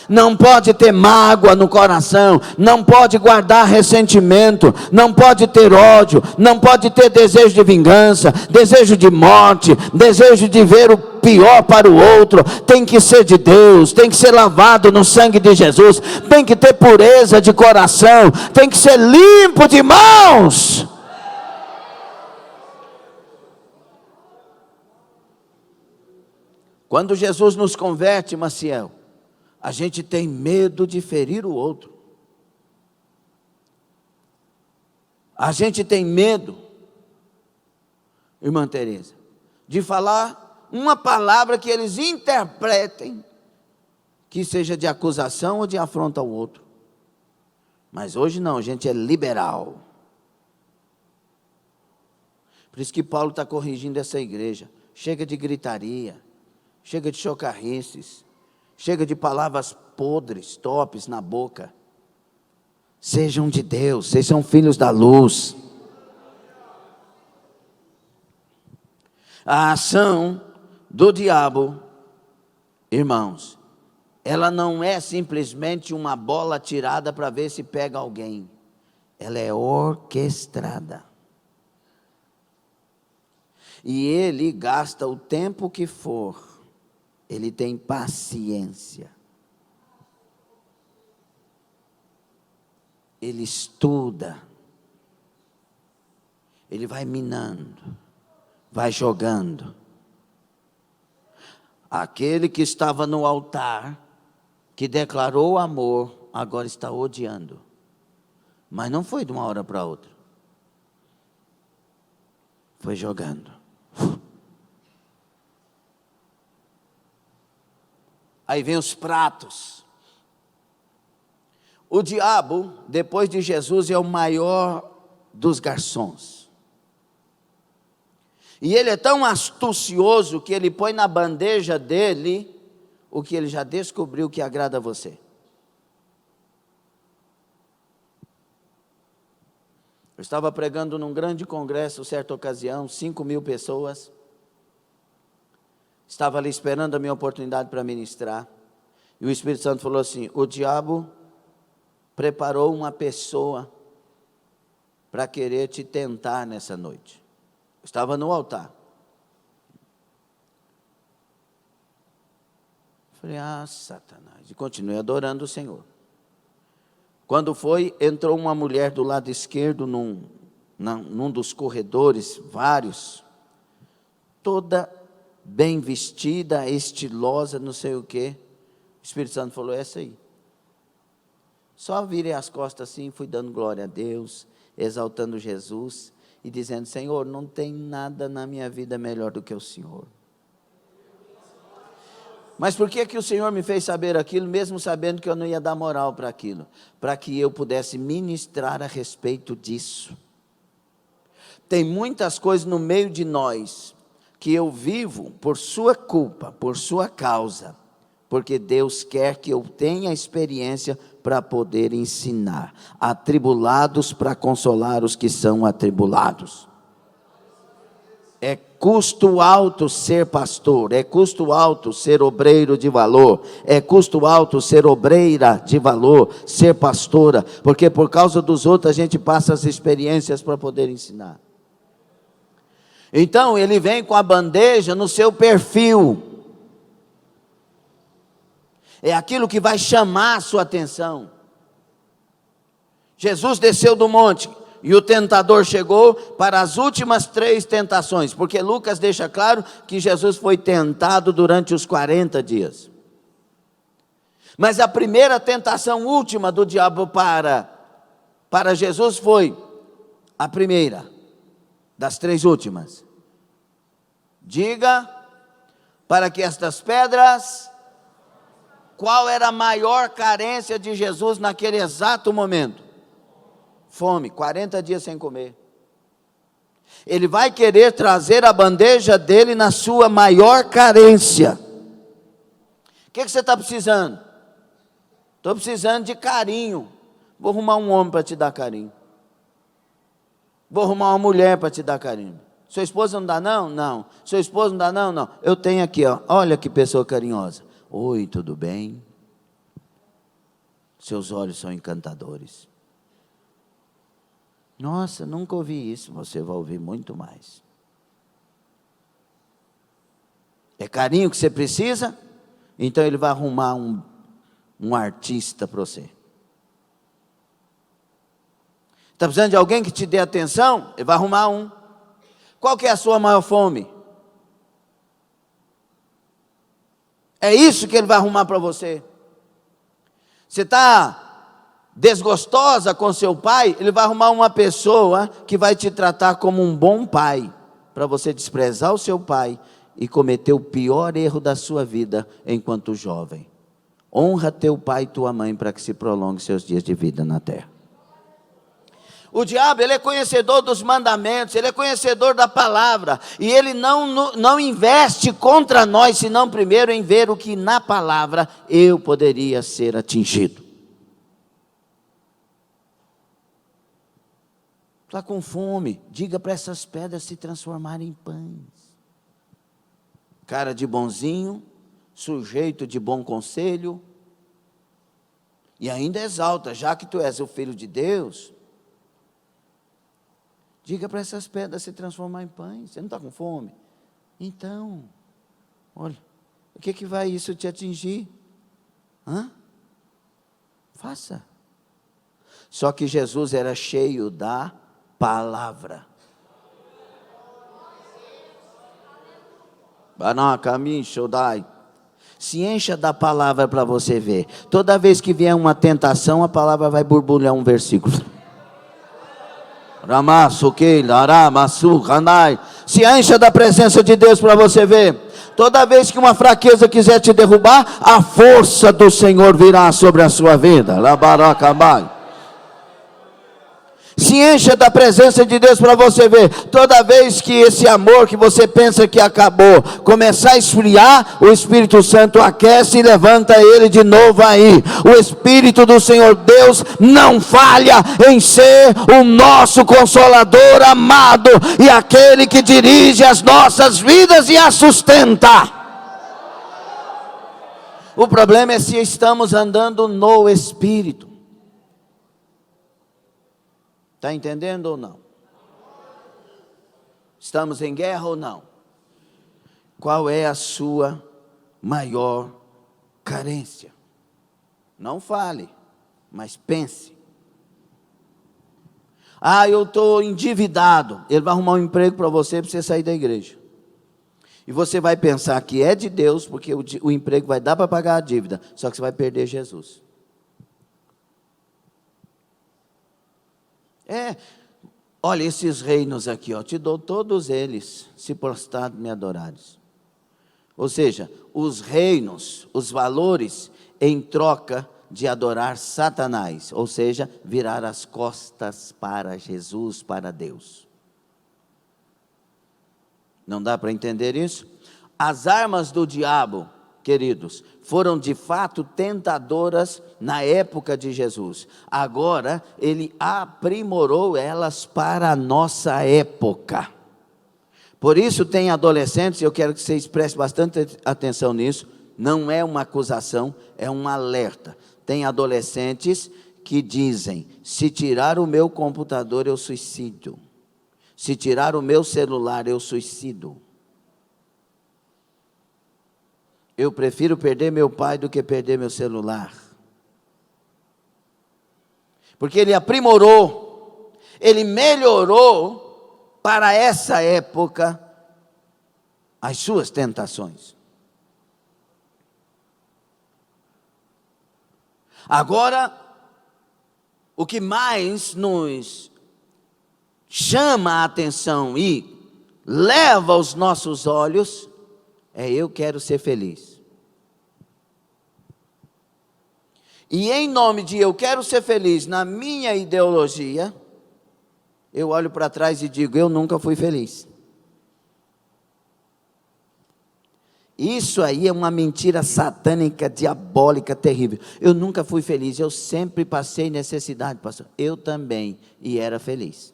Não pode ter mágoa no coração, não pode guardar ressentimento, não pode ter ódio, não pode ter desejo de vingança, desejo de morte, desejo de ver o pior para o outro. Tem que ser de Deus, tem que ser lavado no sangue de Jesus, tem que ter pureza de coração, tem que ser limpo de mãos. Quando Jesus nos converte, Maciel, a gente tem medo de ferir o outro. A gente tem medo, irmã Teresa, de falar uma palavra que eles interpretem que seja de acusação ou de afronta ao outro. Mas hoje não, a gente é liberal. Por isso que Paulo está corrigindo essa igreja. chega de gritaria, chega de chocarrices, chega de palavras podres, torpes na boca. Sejam de Deus, sejam filhos da luz. A ação do diabo, irmãos, ela não é simplesmente uma bola tirada para ver se pega alguém. Ela é orquestrada. E ele gasta o tempo que for. Ele tem paciência. Ele estuda. Ele vai minando. Vai jogando. Aquele que estava no altar, que declarou amor, agora está odiando. Mas não foi de uma hora para outra. Foi jogando. Aí vem os pratos. O diabo, depois de Jesus, é o maior dos garçons. E ele é tão astucioso que ele põe na bandeja dele o que ele já descobriu que agrada a você. Eu estava pregando num grande congresso, certa ocasião, 5.000 pessoas. Estava ali esperando a minha oportunidade para ministrar. E o Espírito Santo falou assim: o diabo preparou uma pessoa para querer te tentar nessa noite. Eu estava no altar. Falei, Satanás. E continuei adorando o Senhor. Quando foi, entrou uma mulher do lado esquerdo, num dos corredores, vários, toda bem vestida, estilosa, não sei o quê. O Espírito Santo falou, essa aí. Só virei as costas assim, fui dando glória a Deus, exaltando Jesus, e dizendo, Senhor, não tem nada na minha vida melhor do que o Senhor. Mas por que o Senhor me fez saber aquilo, mesmo sabendo que eu não ia dar moral para aquilo? Para que eu pudesse ministrar a respeito disso. Tem muitas coisas no meio de nós, que eu vivo por sua culpa, por sua causa, porque Deus quer que eu tenha experiência para poder ensinar. Atribulados para consolar os que são atribulados. É custo alto ser pastor, é custo alto ser obreiro de valor, é custo alto ser obreira de valor, ser pastora, porque por causa dos outros a gente passa as experiências para poder ensinar. Então ele vem com a bandeja no seu perfil, é aquilo que vai chamar a sua atenção. Jesus desceu do monte, e o tentador chegou para as últimas 3 tentações, porque Lucas deixa claro que Jesus foi tentado durante os 40 dias. Mas a primeira tentação última do diabo para Jesus foi a primeira das 3 últimas. Diga para que estas pedras, qual era a maior carência de Jesus naquele exato momento? Fome, 40 dias sem comer. Ele vai querer trazer a bandeja dele na sua maior carência. O que você está precisando? Estou precisando de carinho. Vou arrumar um homem para te dar carinho. Vou arrumar uma mulher para te dar carinho. Sua esposa não dá não? Não. Sua esposa não dá não? Não. Eu tenho aqui, ó. Olha que pessoa carinhosa. Oi, tudo bem? Seus olhos são encantadores. Nossa, nunca ouvi isso. Você vai ouvir muito mais. É carinho que você precisa? Então ele vai arrumar um artista para você. Está precisando de alguém que te dê atenção? Ele vai arrumar um. Qual que é a sua maior fome? É isso que ele vai arrumar para você. Você está desgostosa com seu pai? Ele vai arrumar uma pessoa que vai te tratar como um bom pai, para você desprezar o seu pai e cometer o pior erro da sua vida enquanto jovem. Honra teu pai e tua mãe para que se prolongue seus dias de vida na terra. O diabo, ele é conhecedor dos mandamentos, ele é conhecedor da palavra, e ele não investe contra nós, senão primeiro em ver o que na palavra eu poderia ser atingido. Está com fome, diga para essas pedras se transformarem em pães. Cara de bonzinho, sujeito de bom conselho, e ainda exalta, já que tu és o filho de Deus, diga para essas pedras se transformar em pães. Você não está com fome? Então, olha, o que vai isso te atingir? Faça. Só que Jesus era cheio da palavra. Se encha da palavra para você ver. Toda vez que vier uma tentação, a palavra vai borbulhar um versículo. Se encha da presença de Deus para você ver. Toda vez que uma fraqueza quiser te derrubar, a força do Senhor virá sobre a sua vida. Se encha da presença de Deus para você ver. Toda vez que esse amor que você pensa que acabou começar a esfriar, o Espírito Santo aquece e levanta ele de novo aí. O Espírito do Senhor Deus não falha em ser o nosso Consolador amado e aquele que dirige as nossas vidas e as sustenta. O problema é se estamos andando no Espírito. Está entendendo ou não? Estamos em guerra ou não? Qual é a sua maior carência? Não fale, mas pense. Eu estou endividado. Ele vai arrumar um emprego para você sair da igreja. E você vai pensar que é de Deus, porque o emprego vai dar para pagar a dívida. Só que você vai perder Jesus. Olha esses reinos aqui, te dou todos eles, se prostrado me adorares. Ou seja, os reinos, os valores, em troca de adorar Satanás, ou seja, virar as costas para Jesus, para Deus. Não dá para entender isso? As armas do diabo, queridos, foram de fato tentadoras na época de Jesus. Agora, ele aprimorou elas para a nossa época. Por isso tem adolescentes, eu quero que vocês prestem bastante atenção nisso, não é uma acusação, é um alerta. Tem adolescentes que dizem, se tirar o meu computador eu suicido. Se tirar o meu celular eu suicido. Eu prefiro perder meu pai do que perder meu celular. Porque ele aprimorou, ele melhorou para essa época as suas tentações. Agora, o que mais nos chama a atenção e leva os nossos olhos eu quero ser feliz. E em nome de eu quero ser feliz, na minha ideologia, eu olho para trás e digo, eu nunca fui feliz. Isso aí é uma mentira satânica, diabólica, terrível. Eu nunca fui feliz, eu sempre passei necessidade, pastor. Eu também, e era feliz.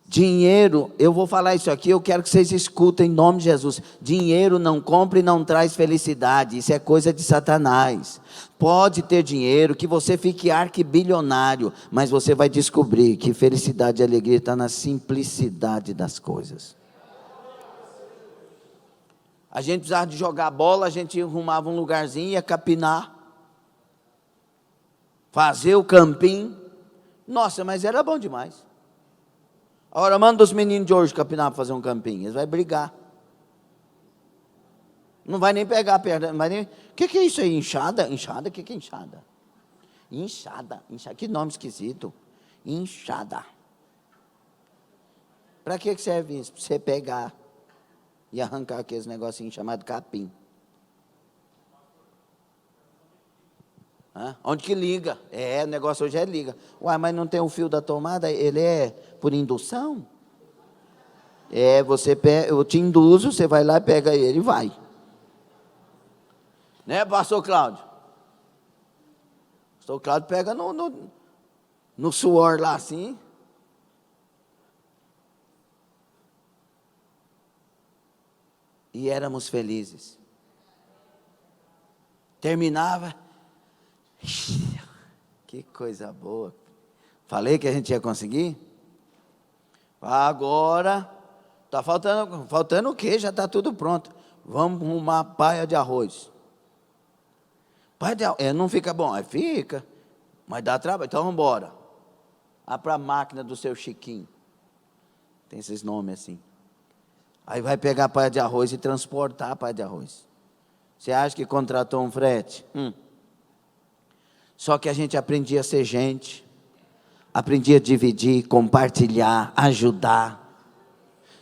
Dinheiro, eu vou falar isso aqui, eu quero que vocês escutem em nome de Jesus. Dinheiro não compra e não traz felicidade, isso é coisa de Satanás. Pode ter dinheiro, que você fique arquibilionário, mas você vai descobrir que felicidade e alegria está na simplicidade das coisas. A gente precisava de jogar bola, a gente arrumava um lugarzinho, ia capinar, fazer o campinho. Nossa, mas era bom demais. Agora manda os meninos de hoje capinar para fazer um campinho, eles vão brigar. Não vai nem pegar perto, não vai nem... O que é isso aí? Enxada? Enxada? O que é enxada? Enxada, que nome esquisito. Enxada. Para que serve isso? Para você pegar e arrancar aqueles negocinhos chamados capim. Onde que liga? O negócio hoje é liga. Uai, mas não tem o fio da tomada? Ele é por indução? Você pega, eu te induzo, você vai lá, pega ele e vai. Né, pastor Cláudio? Pastor Cláudio pega no suor lá assim. E éramos felizes. Terminava. Que coisa boa. Falei que a gente ia conseguir? Agora, está faltando o quê? Já está tudo pronto. Vamos arrumar paia de arroz. Paia de arroz, não fica bom? Fica, mas dá trabalho. Então vamos embora. Vá para a máquina do seu Chiquinho. Tem esses nomes assim. Aí vai pegar a paia de arroz e transportar a paia de arroz. Você acha que contratou um frete? Só que a gente aprendia a ser gente, aprendia a dividir, compartilhar, ajudar.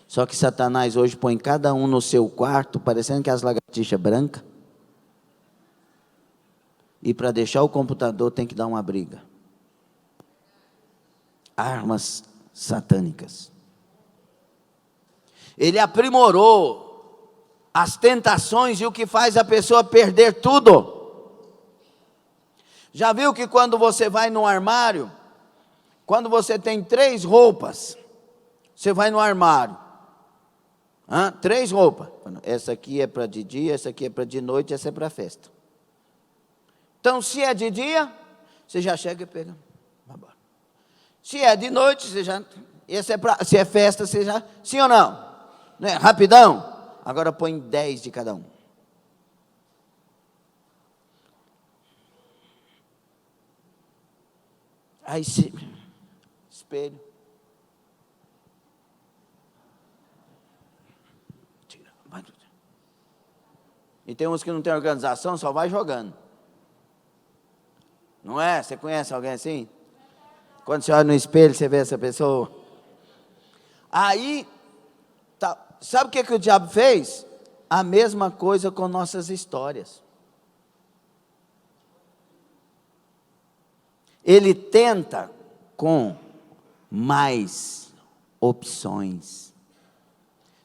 Só que Satanás hoje põe cada um no seu quarto, parecendo que as lagartixas brancas. E para deixar o computador tem que dar uma briga. Armas satânicas. Ele aprimorou as tentações e o que faz a pessoa perder tudo. Já viu que quando você vai no armário, quando você tem 3 roupas, você vai no armário, 3 roupas, essa aqui é para de dia, essa aqui é para de noite, essa é para festa. Então se é de dia, você já chega e pega, vai embora. Se é de noite, você já, se é festa, você já, sim ou não? Né? Rapidão, agora põe 10 de cada um. Aí espelho. Tira. E tem uns que não tem organização, só vai jogando. Não é? Você conhece alguém assim? Quando você olha no espelho, você vê essa pessoa. Aí, sabe o que o diabo fez? A mesma coisa com nossas histórias. Ele tenta com mais opções.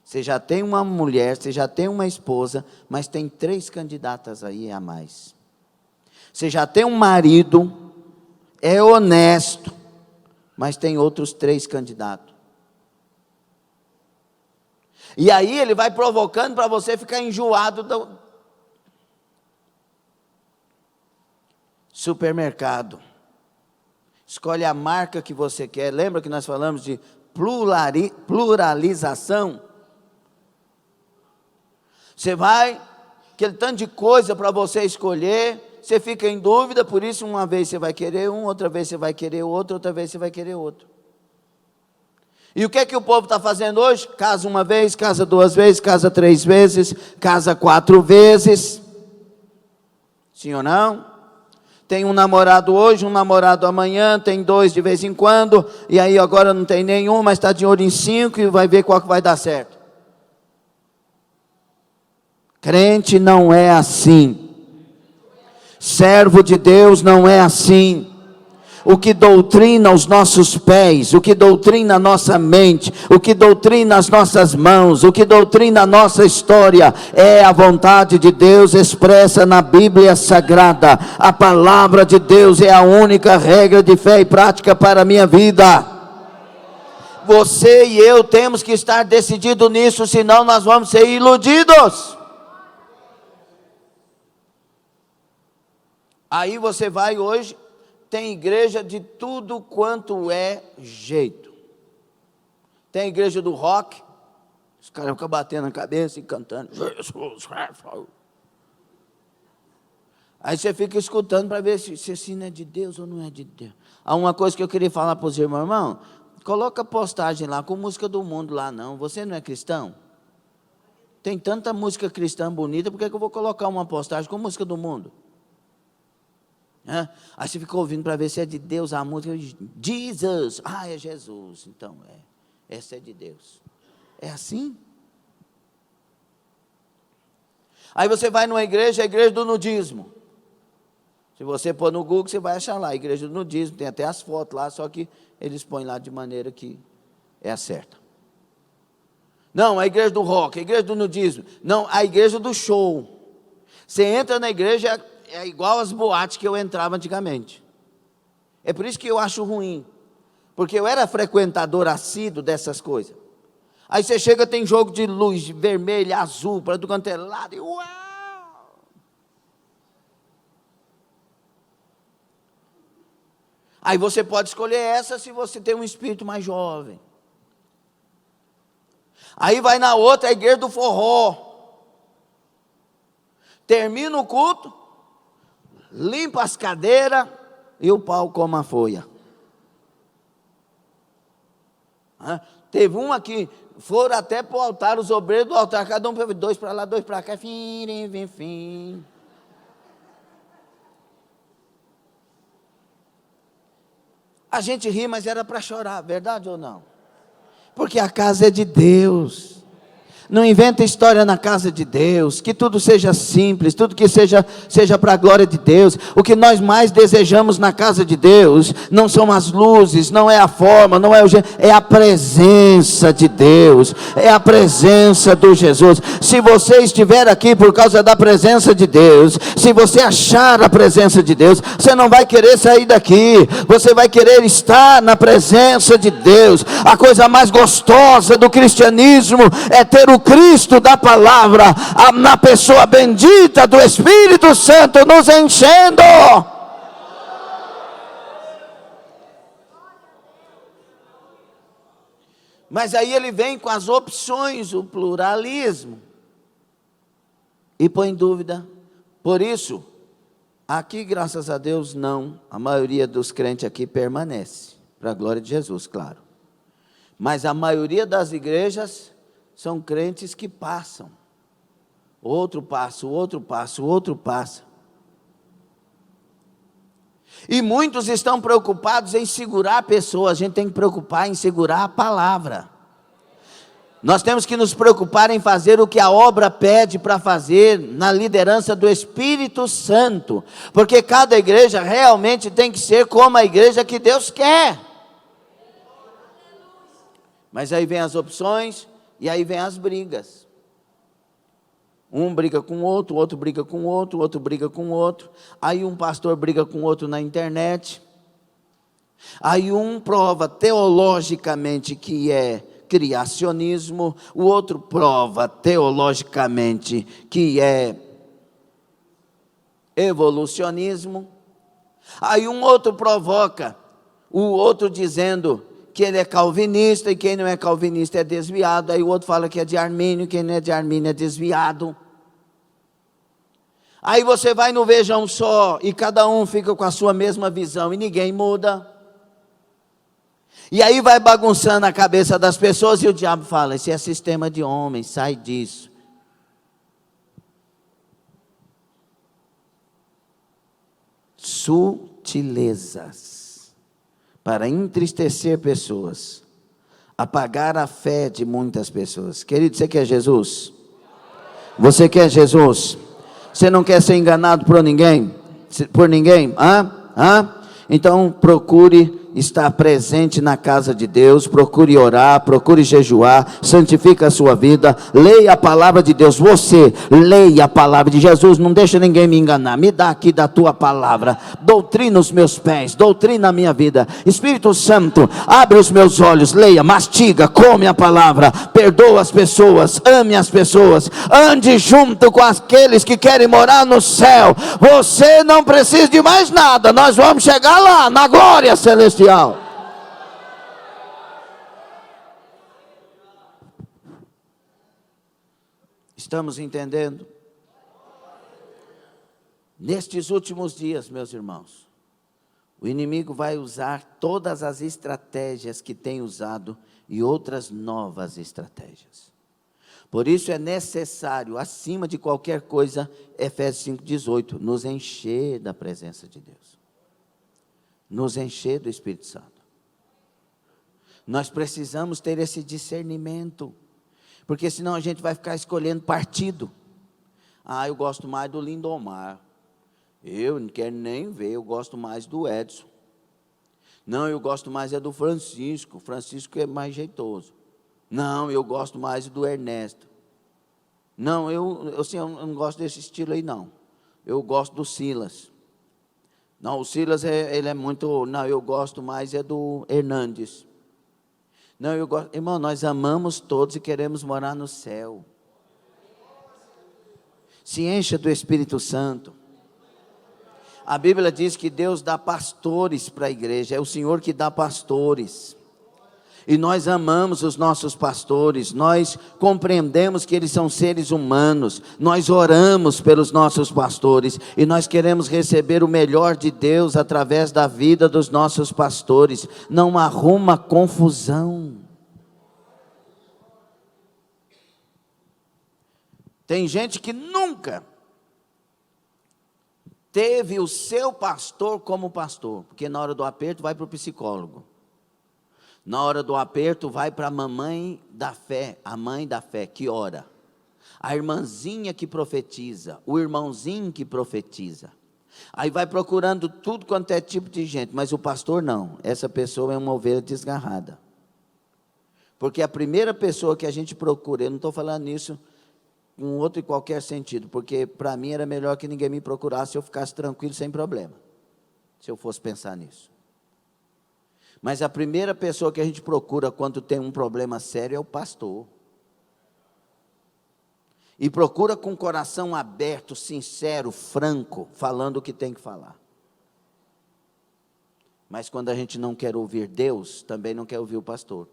Você já tem uma mulher, você já tem uma esposa, mas tem 3 candidatas aí a mais. Você já tem um marido, é honesto, mas tem outros 3 candidatos. E aí ele vai provocando para você ficar enjoado do supermercado. Escolhe a marca que você quer. Lembra que nós falamos de pluralização? Você vai, aquele tanto de coisa para você escolher, você fica em dúvida, por isso uma vez você vai querer um, outra vez você vai querer outro, outra vez você vai querer outro. E o que é que o povo está fazendo hoje? Casa uma vez, casa 2 vezes, casa 3 vezes, casa 4 vezes. Sim ou não? Tem um namorado hoje, um namorado amanhã, tem 2 de vez em quando, e aí agora não tem nenhum, mas está de olho em 5 e vai ver qual que vai dar certo. Crente não é assim. Servo de Deus não é assim. O que doutrina os nossos pés, o que doutrina a nossa mente, o que doutrina as nossas mãos, o que doutrina a nossa história, é a vontade de Deus expressa na Bíblia Sagrada. A palavra de Deus é a única regra de fé e prática para a minha vida. Você e eu temos que estar decididos nisso, senão nós vamos ser iludidos. Aí você vai hoje, tem igreja de tudo quanto é jeito. Tem igreja do rock, os caras ficam batendo na cabeça e cantando. Aí você fica escutando para ver se assim não é de Deus ou não é de Deus. Há uma coisa que eu queria falar para os irmãos, coloca postagem lá com música do mundo lá não. Você não é cristão? Tem tanta música cristã bonita, por que eu vou colocar uma postagem com música do mundo? Aí você fica ouvindo para ver se é de Deus a música. Jesus, é Jesus, então essa é de Deus. É assim? Aí você vai numa igreja, a igreja do nudismo. Se você pôr no Google, você vai achar lá, Igreja do Nudismo, tem até as fotos lá, só que eles põem lá de maneira que é a certa. Não, a igreja do rock, a igreja do nudismo. Não, a igreja do show. Você entra na igreja, é igual as boates que eu entrava antigamente. É por isso que eu acho ruim. Porque eu era frequentador assíduo dessas coisas. Aí você chega, tem jogo de luz, vermelho, azul, para do canto é lado, e uau! Aí você pode escolher essa se você tem um espírito mais jovem. Aí vai na outra, a igreja do forró. Termina o culto, limpa as cadeiras e o pau come a folha. Teve uma que foram até para o altar, os obreiros do altar, cada um dois para lá, dois para cá, fim. A gente ri, mas era para chorar, verdade ou não? Porque a casa é de Deus. Não inventa história na casa de Deus, que tudo seja simples, tudo que seja para a glória de Deus. O que nós mais desejamos na casa de Deus, não são as luzes, não é a forma, não é o jeito, é a presença de Deus, é a presença do Jesus. Se você estiver aqui por causa da presença de Deus, se você achar a presença de Deus, você não vai querer sair daqui, você vai querer estar na presença de Deus. A coisa mais gostosa do cristianismo é ter o Cristo da palavra, na pessoa bendita do Espírito Santo nos enchendo. Mas aí ele vem com as opções, o pluralismo, e põe em dúvida. Por isso, aqui graças a Deus não, a maioria dos crentes aqui permanece, para a glória de Jesus, claro. Mas a maioria das igrejas são crentes que passam. Outro passa, o outro passa, o outro passa. E muitos estão preocupados em segurar a pessoa. A gente tem que preocupar em segurar a palavra. Nós temos que nos preocupar em fazer o que a obra pede para fazer, na liderança do Espírito Santo. Porque cada igreja realmente tem que ser como a igreja que Deus quer. Mas aí vem as opções. E aí vem as brigas. Um briga com o outro briga com o outro briga com o outro. Aí um pastor briga com o outro na internet. Aí um prova teologicamente que é criacionismo, o outro prova teologicamente que é evolucionismo. Aí um outro provoca o outro dizendo que ele é calvinista, e quem não é calvinista é desviado. Aí o outro fala que é de Armínio, quem não é de Armínio é desviado. Aí você vai no Vejam Só, e cada um fica com a sua mesma visão, e ninguém muda. E aí vai bagunçando a cabeça das pessoas, e o diabo fala, esse é sistema de homens, sai disso. Sutilezas para entristecer pessoas, apagar a fé de muitas pessoas. Querido, você quer Jesus? Você quer Jesus? Você não quer ser enganado por ninguém? Então procure estar presente na casa de Deus, procure orar, procure jejuar, santifica a sua vida, leia a palavra de Deus. Você leia a palavra de Jesus, não deixa ninguém me enganar, me dá aqui da tua palavra, doutrina os meus pés, doutrina a minha vida. Espírito Santo, abre os meus olhos, leia, mastiga, come a palavra, perdoa as pessoas, ame as pessoas, ande junto com aqueles que querem morar no céu. Você não precisa de mais nada, nós vamos chegar lá na glória celestial. Estamos entendendo? Nestes últimos dias, meus irmãos, o inimigo vai usar todas as estratégias que tem usado e outras novas estratégias. Por isso é necessário, acima de qualquer coisa, Efésios 5,18, nos encher da presença de Deus. Nos encher do Espírito Santo. Nós precisamos ter esse discernimento, porque senão a gente vai ficar escolhendo partido. Eu gosto mais do Lindomar, Eu não quero nem ver, eu gosto mais do Edson. Não, eu gosto mais do Francisco. O Francisco é mais jeitoso. Não, eu gosto mais do Ernesto. Não, eu não gosto desse estilo aí, não. Eu gosto do Silas. Não, o Silas, ele é muito... Não, eu gosto mais do Hernandes. Não, eu gosto... Irmão, nós amamos todos e queremos morar no céu. Se encha do Espírito Santo. A Bíblia diz que Deus dá pastores para a igreja. É o Senhor que dá pastores. E nós amamos os nossos pastores, nós compreendemos que eles são seres humanos, nós oramos pelos nossos pastores, e nós queremos receber o melhor de Deus através da vida dos nossos pastores. Não arruma confusão. Tem gente que nunca teve o seu pastor como pastor, porque na hora do aperto vai para o psicólogo. Na hora do aperto, vai para a mamãe da fé, a mãe da fé, que ora. A irmãzinha que profetiza, o irmãozinho que profetiza. Aí vai procurando tudo quanto é tipo de gente, mas o pastor não. Essa pessoa é uma ovelha desgarrada. Porque a primeira pessoa que a gente procura, eu não estou falando nisso com outro e qualquer sentido, porque para mim era melhor que ninguém me procurasse, se eu ficasse tranquilo, sem problema. Se eu fosse pensar nisso. Mas a primeira pessoa que a gente procura quando tem um problema sério é o pastor. E procura com o coração aberto, sincero, franco, falando o que tem que falar. Mas quando a gente não quer ouvir Deus, também não quer ouvir o pastor.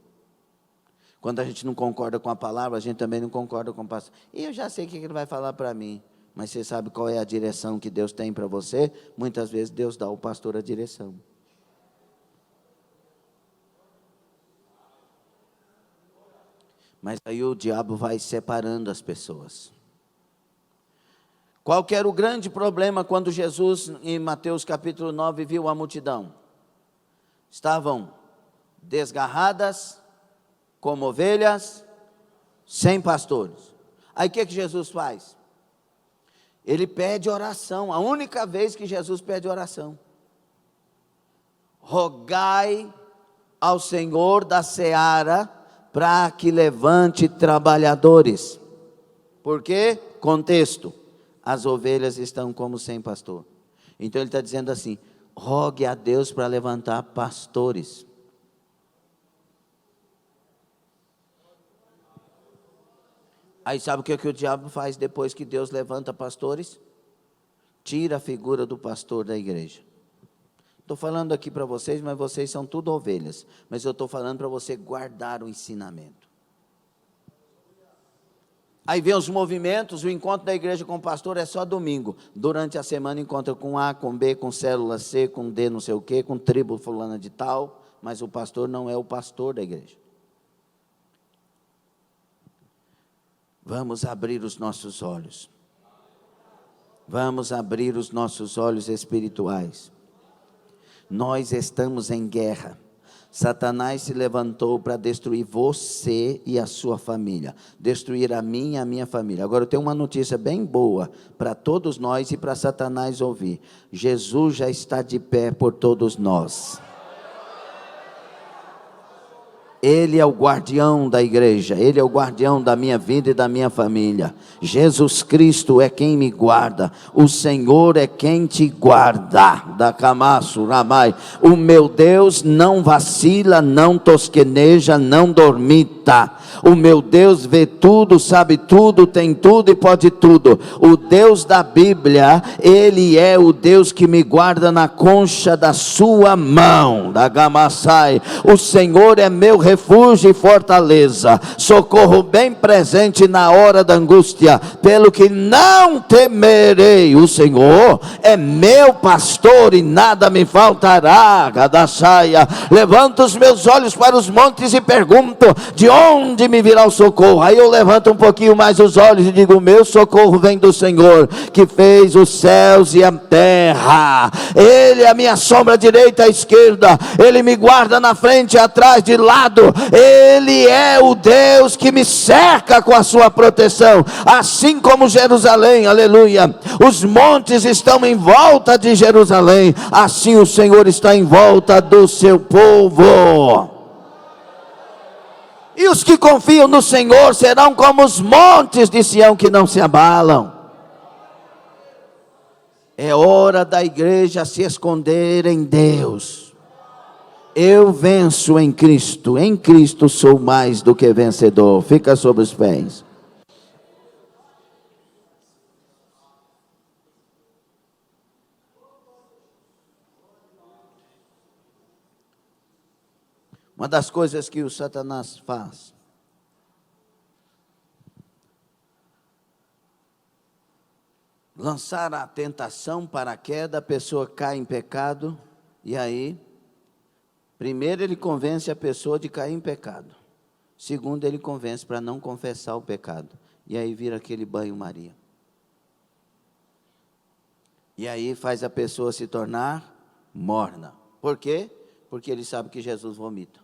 Quando a gente não concorda com a palavra, a gente também não concorda com o pastor. E eu já sei o que ele vai falar para mim. Mas você sabe qual é a direção que Deus tem para você? Muitas vezes Deus dá ao pastor a direção. Mas aí o diabo vai separando as pessoas. Qual que era o grande problema quando Jesus, em Mateus capítulo 9, viu a multidão? Estavam desgarradas, como ovelhas, sem pastores. Aí o que Jesus faz? Ele pede oração, a única vez que Jesus pede oração. Rogai ao Senhor da seara, para que levante trabalhadores. Por quê? Contexto. As ovelhas estão como sem pastor. Então ele está dizendo assim, rogue a Deus para levantar pastores. Aí sabe o que o diabo faz depois que Deus levanta pastores? Tira a figura do pastor da igreja. Estou falando aqui para vocês, mas vocês são tudo ovelhas. Mas eu estou falando para você guardar o ensinamento. Aí vem os movimentos, o encontro da igreja com o pastor é só domingo. Durante a semana encontra com A, com B, com célula C, com D, não sei o quê, com tribo fulana de tal. Mas o pastor não é o pastor da igreja. Vamos abrir os nossos olhos. Vamos abrir os nossos olhos espirituais. Nós estamos em guerra. Satanás se levantou para destruir você e a sua família. Destruir a mim e a minha família. Agora eu tenho uma notícia bem boa para todos nós e para Satanás ouvir. Jesus já está de pé por todos nós. Ele é o guardião da igreja, Ele é o guardião da minha vida e da minha família. Jesus Cristo é quem me guarda, o Senhor é quem te guarda. Da Camaço, Ramai. O meu Deus não vacila, não tosqueneja, não dormita. O meu Deus vê tudo, sabe tudo, tem tudo e pode tudo. O Deus da Bíblia, Ele é o Deus que me guarda na concha da sua mão. Da Gamassai. O Senhor é meu refúgio e fortaleza, socorro bem presente na hora da angústia, pelo que não temerei. O Senhor é meu pastor e nada me faltará. Gadassaia. Levanto os meus olhos para os montes e pergunto: de onde onde me virá o socorro? Aí eu levanto um pouquinho mais os olhos e digo: meu socorro vem do Senhor, que fez os céus e a terra. Ele é a minha sombra direita e esquerda, Ele me guarda na frente, atrás, de lado. Ele é o Deus que me cerca com a sua proteção, assim como Jerusalém, aleluia, os montes estão em volta de Jerusalém, assim o Senhor está em volta do seu povo. E os que confiam no Senhor serão como os montes de Sião, que não se abalam. É hora da igreja se esconder em Deus. Eu venço em Cristo sou mais do que vencedor. Fica sobre os pés. Uma das coisas que o Satanás faz, lançar a tentação para a queda, a pessoa cai em pecado, e aí, primeiro ele convence a pessoa de cair em pecado, segundo ele convence para não confessar o pecado, e aí vira aquele banho-maria. E aí faz a pessoa se tornar morna. Por quê? Porque ele sabe que Jesus vomita.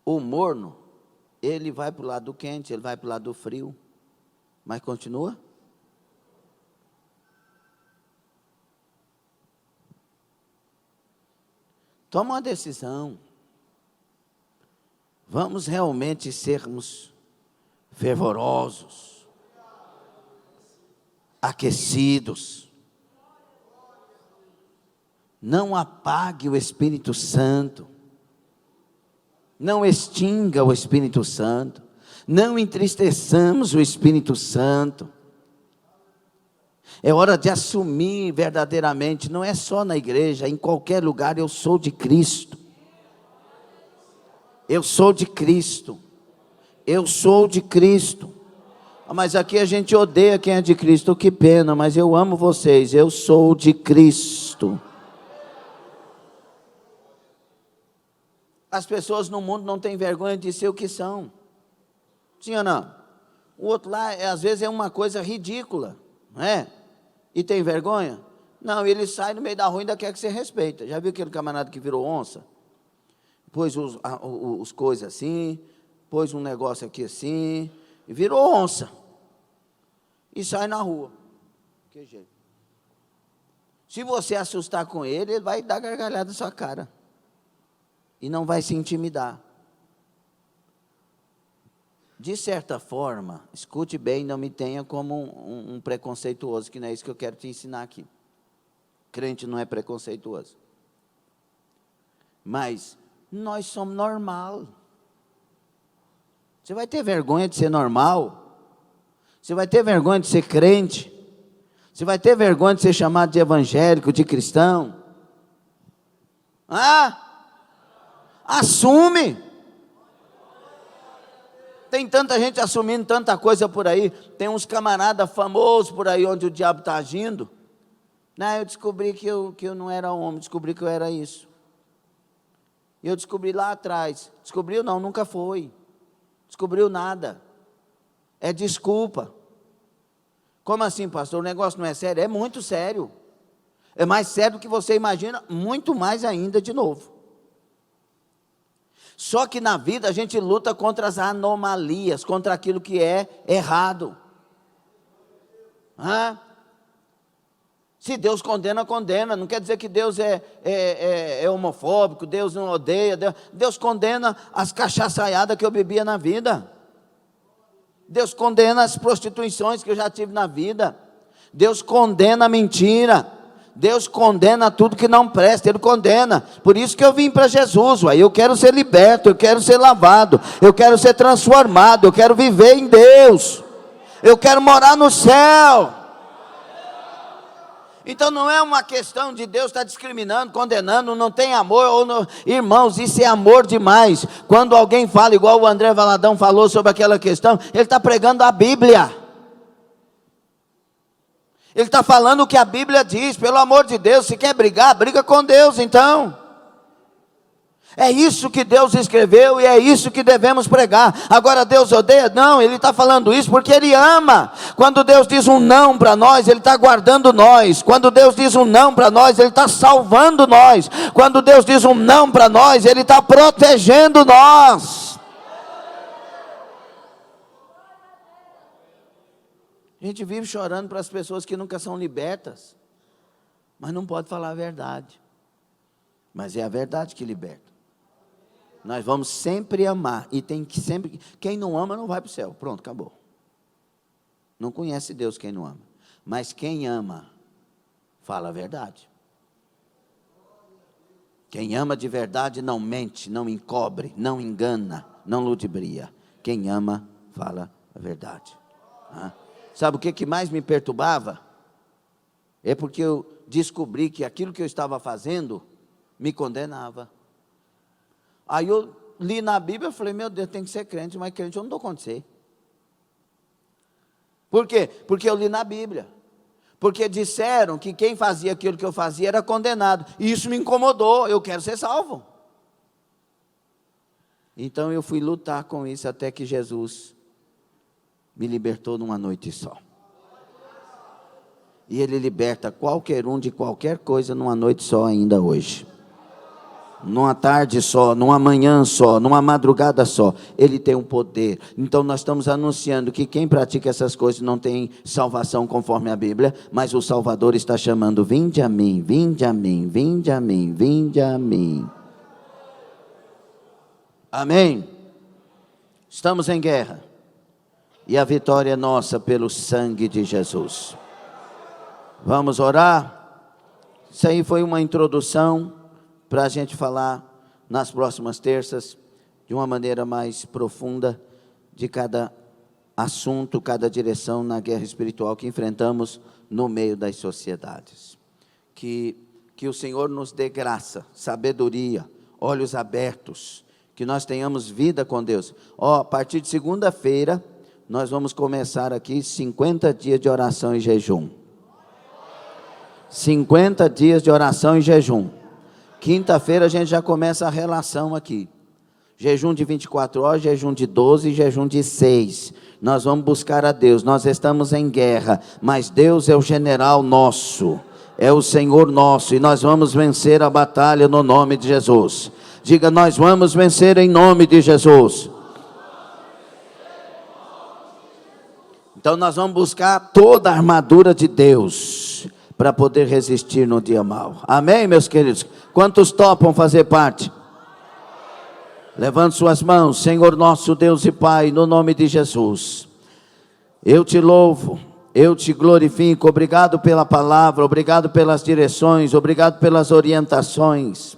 O morno, ele vai para o lado quente, ele vai para o lado frio, mas continua. Toma uma decisão. Vamos realmente sermos fervorosos, aquecidos. Não apague o Espírito Santo. Não extinga o Espírito Santo, não entristeçamos o Espírito Santo. É hora de assumir verdadeiramente, não é só na igreja, em qualquer lugar, eu sou de Cristo. Eu sou de Cristo. Eu sou de Cristo. Mas aqui a gente odeia quem é de Cristo, que pena, mas eu amo vocês, eu sou de Cristo. As pessoas no mundo não têm vergonha de ser o que são. Sim ou não? O outro lá, às vezes, é uma coisa ridícula, não é? E tem vergonha? Não, ele sai no meio da rua e ainda quer que você respeita. Já viu aquele camarada que virou onça? Pôs os coisas assim, pôs um negócio aqui assim, e virou onça. E sai na rua. Que jeito. Se você assustar com ele, ele vai dar gargalhada na sua cara. E não vai se intimidar. De certa forma, escute bem, não me tenha como um preconceituoso, que não é isso que eu quero te ensinar aqui. Crente não é preconceituoso. Mas nós somos normal. Você vai ter vergonha de ser normal? Você vai ter vergonha de ser crente? Você vai ter vergonha de ser chamado de evangélico, de cristão? Assume. Tem tanta gente assumindo tanta coisa por aí. Tem uns camaradas famosos por aí onde o diabo está agindo. Não, eu descobri que eu não era homem, descobri que eu era isso. E eu descobri lá atrás. Descobriu não, nunca foi. Descobriu nada. É desculpa. Como assim, pastor? O negócio não é sério? É muito sério. É mais sério do que você imagina, muito mais ainda de novo. Só que na vida a gente luta contra as anomalias, contra aquilo que é errado. Se Deus condena, condena. Não quer dizer que Deus é homofóbico, Deus não odeia. Deus condena as cachaçaiadas que eu bebia na vida. Deus condena as prostituições que eu já tive na vida. Deus condena a mentira. Deus condena tudo que não presta, Ele condena. Por isso que eu vim para Jesus, eu quero ser liberto, eu quero ser lavado, eu quero ser transformado, eu quero viver em Deus, eu quero morar no céu. Então não é uma questão de Deus estar discriminando, condenando, não tem amor, irmãos, isso é amor demais. Quando alguém fala, igual o André Valadão falou sobre aquela questão, ele está pregando a Bíblia. Ele está falando o que a Bíblia diz. Pelo amor de Deus, se quer brigar, briga com Deus então. É isso que Deus escreveu e é isso que devemos pregar. Agora Deus odeia? Não, Ele está falando isso porque Ele ama. Quando Deus diz um não para nós, Ele está guardando nós. Quando Deus diz um não para nós, Ele está salvando nós. Quando Deus diz um não para nós, Ele está protegendo nós. A gente vive chorando para as pessoas que nunca são libertas, mas não pode falar a verdade. Mas é a verdade que liberta. Nós vamos sempre amar, e tem que sempre, quem não ama não vai para o céu, pronto, acabou. Não conhece Deus quem não ama, mas quem ama, fala a verdade. Quem ama de verdade não mente, não encobre, não engana, não ludibria. Quem ama, fala a verdade. Sabe o que mais me perturbava? É porque eu descobri que aquilo que eu estava fazendo me condenava. Aí eu li na Bíblia e falei, meu Deus, tem que ser crente, mas crente eu não dou conta de ser. Por quê? Porque eu li na Bíblia. Porque disseram que quem fazia aquilo que eu fazia era condenado. E isso me incomodou, eu quero ser salvo. Então eu fui lutar com isso até que Jesus me libertou numa noite só. E Ele liberta qualquer um de qualquer coisa numa noite só ainda hoje. Numa tarde só, numa manhã só, numa madrugada só, Ele tem um poder. Então nós estamos anunciando que quem pratica essas coisas não tem salvação conforme a Bíblia, mas o Salvador está chamando, vinde a mim, vinde a mim, vinde a mim, vinde a mim. Amém? Estamos em guerra, e a vitória é nossa pelo sangue de Jesus. Vamos orar? Isso aí foi uma introdução para a gente falar nas próximas terças, de uma maneira mais profunda, de cada assunto, cada direção na guerra espiritual que enfrentamos no meio das sociedades. Que o Senhor nos dê graça, sabedoria, olhos abertos, que nós tenhamos vida com Deus. A partir de segunda-feira, nós vamos começar aqui 50 dias de oração e jejum. 50 dias de oração e jejum. Quinta-feira a gente já começa a relação aqui. Jejum de 24 horas, jejum de 12 e jejum de 6. Nós vamos buscar a Deus. Nós estamos em guerra, mas Deus é o general nosso. É o Senhor nosso. E nós vamos vencer a batalha no nome de Jesus. Diga, nós vamos vencer em nome de Jesus. Então nós vamos buscar toda a armadura de Deus para poder resistir no dia mau. Amém, meus queridos? Quantos topam fazer parte? Levante suas mãos. Senhor nosso Deus e Pai, no nome de Jesus, eu te louvo, eu te glorifico. Obrigado pela palavra, obrigado pelas direções, obrigado pelas orientações.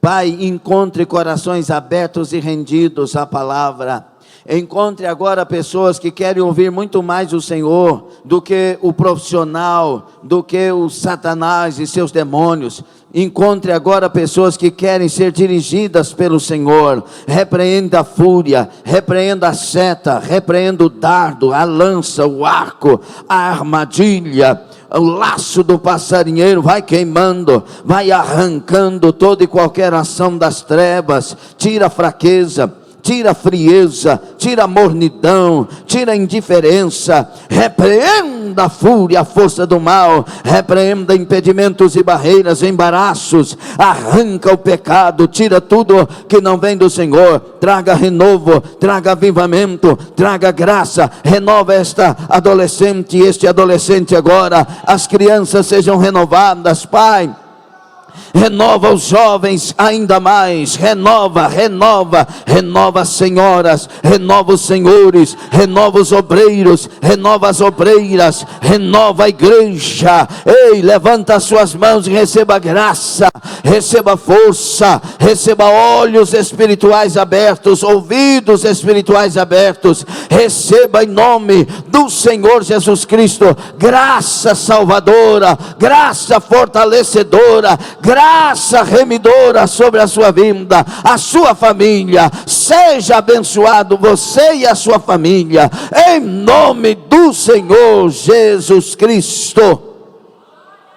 Pai, encontre corações abertos e rendidos à palavra. Encontre agora pessoas que querem ouvir muito mais o Senhor do que o profissional, do que o Satanás e seus demônios. Encontre agora pessoas que querem ser dirigidas pelo Senhor. Repreenda a fúria, repreenda a seta, repreenda o dardo, a lança, o arco, a armadilha, o laço do passarinheiro. Vai queimando, vai arrancando toda e qualquer ação das trevas. Tira a fraqueza, tira a frieza, tira a mornidão, tira a indiferença. Repreenda a fúria, a força do mal. Repreenda impedimentos e barreiras, embaraços. Arranca o pecado, tira tudo que não vem do Senhor. Traga renovo, traga avivamento, traga graça. Renova esta adolescente, este adolescente agora. As crianças sejam renovadas, Pai. Renova os jovens ainda mais, renova as senhoras, renova os senhores, renova os obreiros, renova as obreiras, renova a igreja. Ei, levanta as suas mãos e receba graça, receba força, receba olhos espirituais abertos, ouvidos espirituais abertos. Receba em nome do Senhor Jesus Cristo, graça salvadora, graça fortalecedora, graça remidora sobre a sua vida, a sua família. Seja abençoado você e a sua família, em nome do Senhor Jesus Cristo.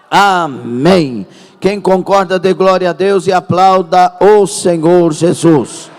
Amém. Quem concorda, dê glória a Deus e aplauda o Senhor Jesus.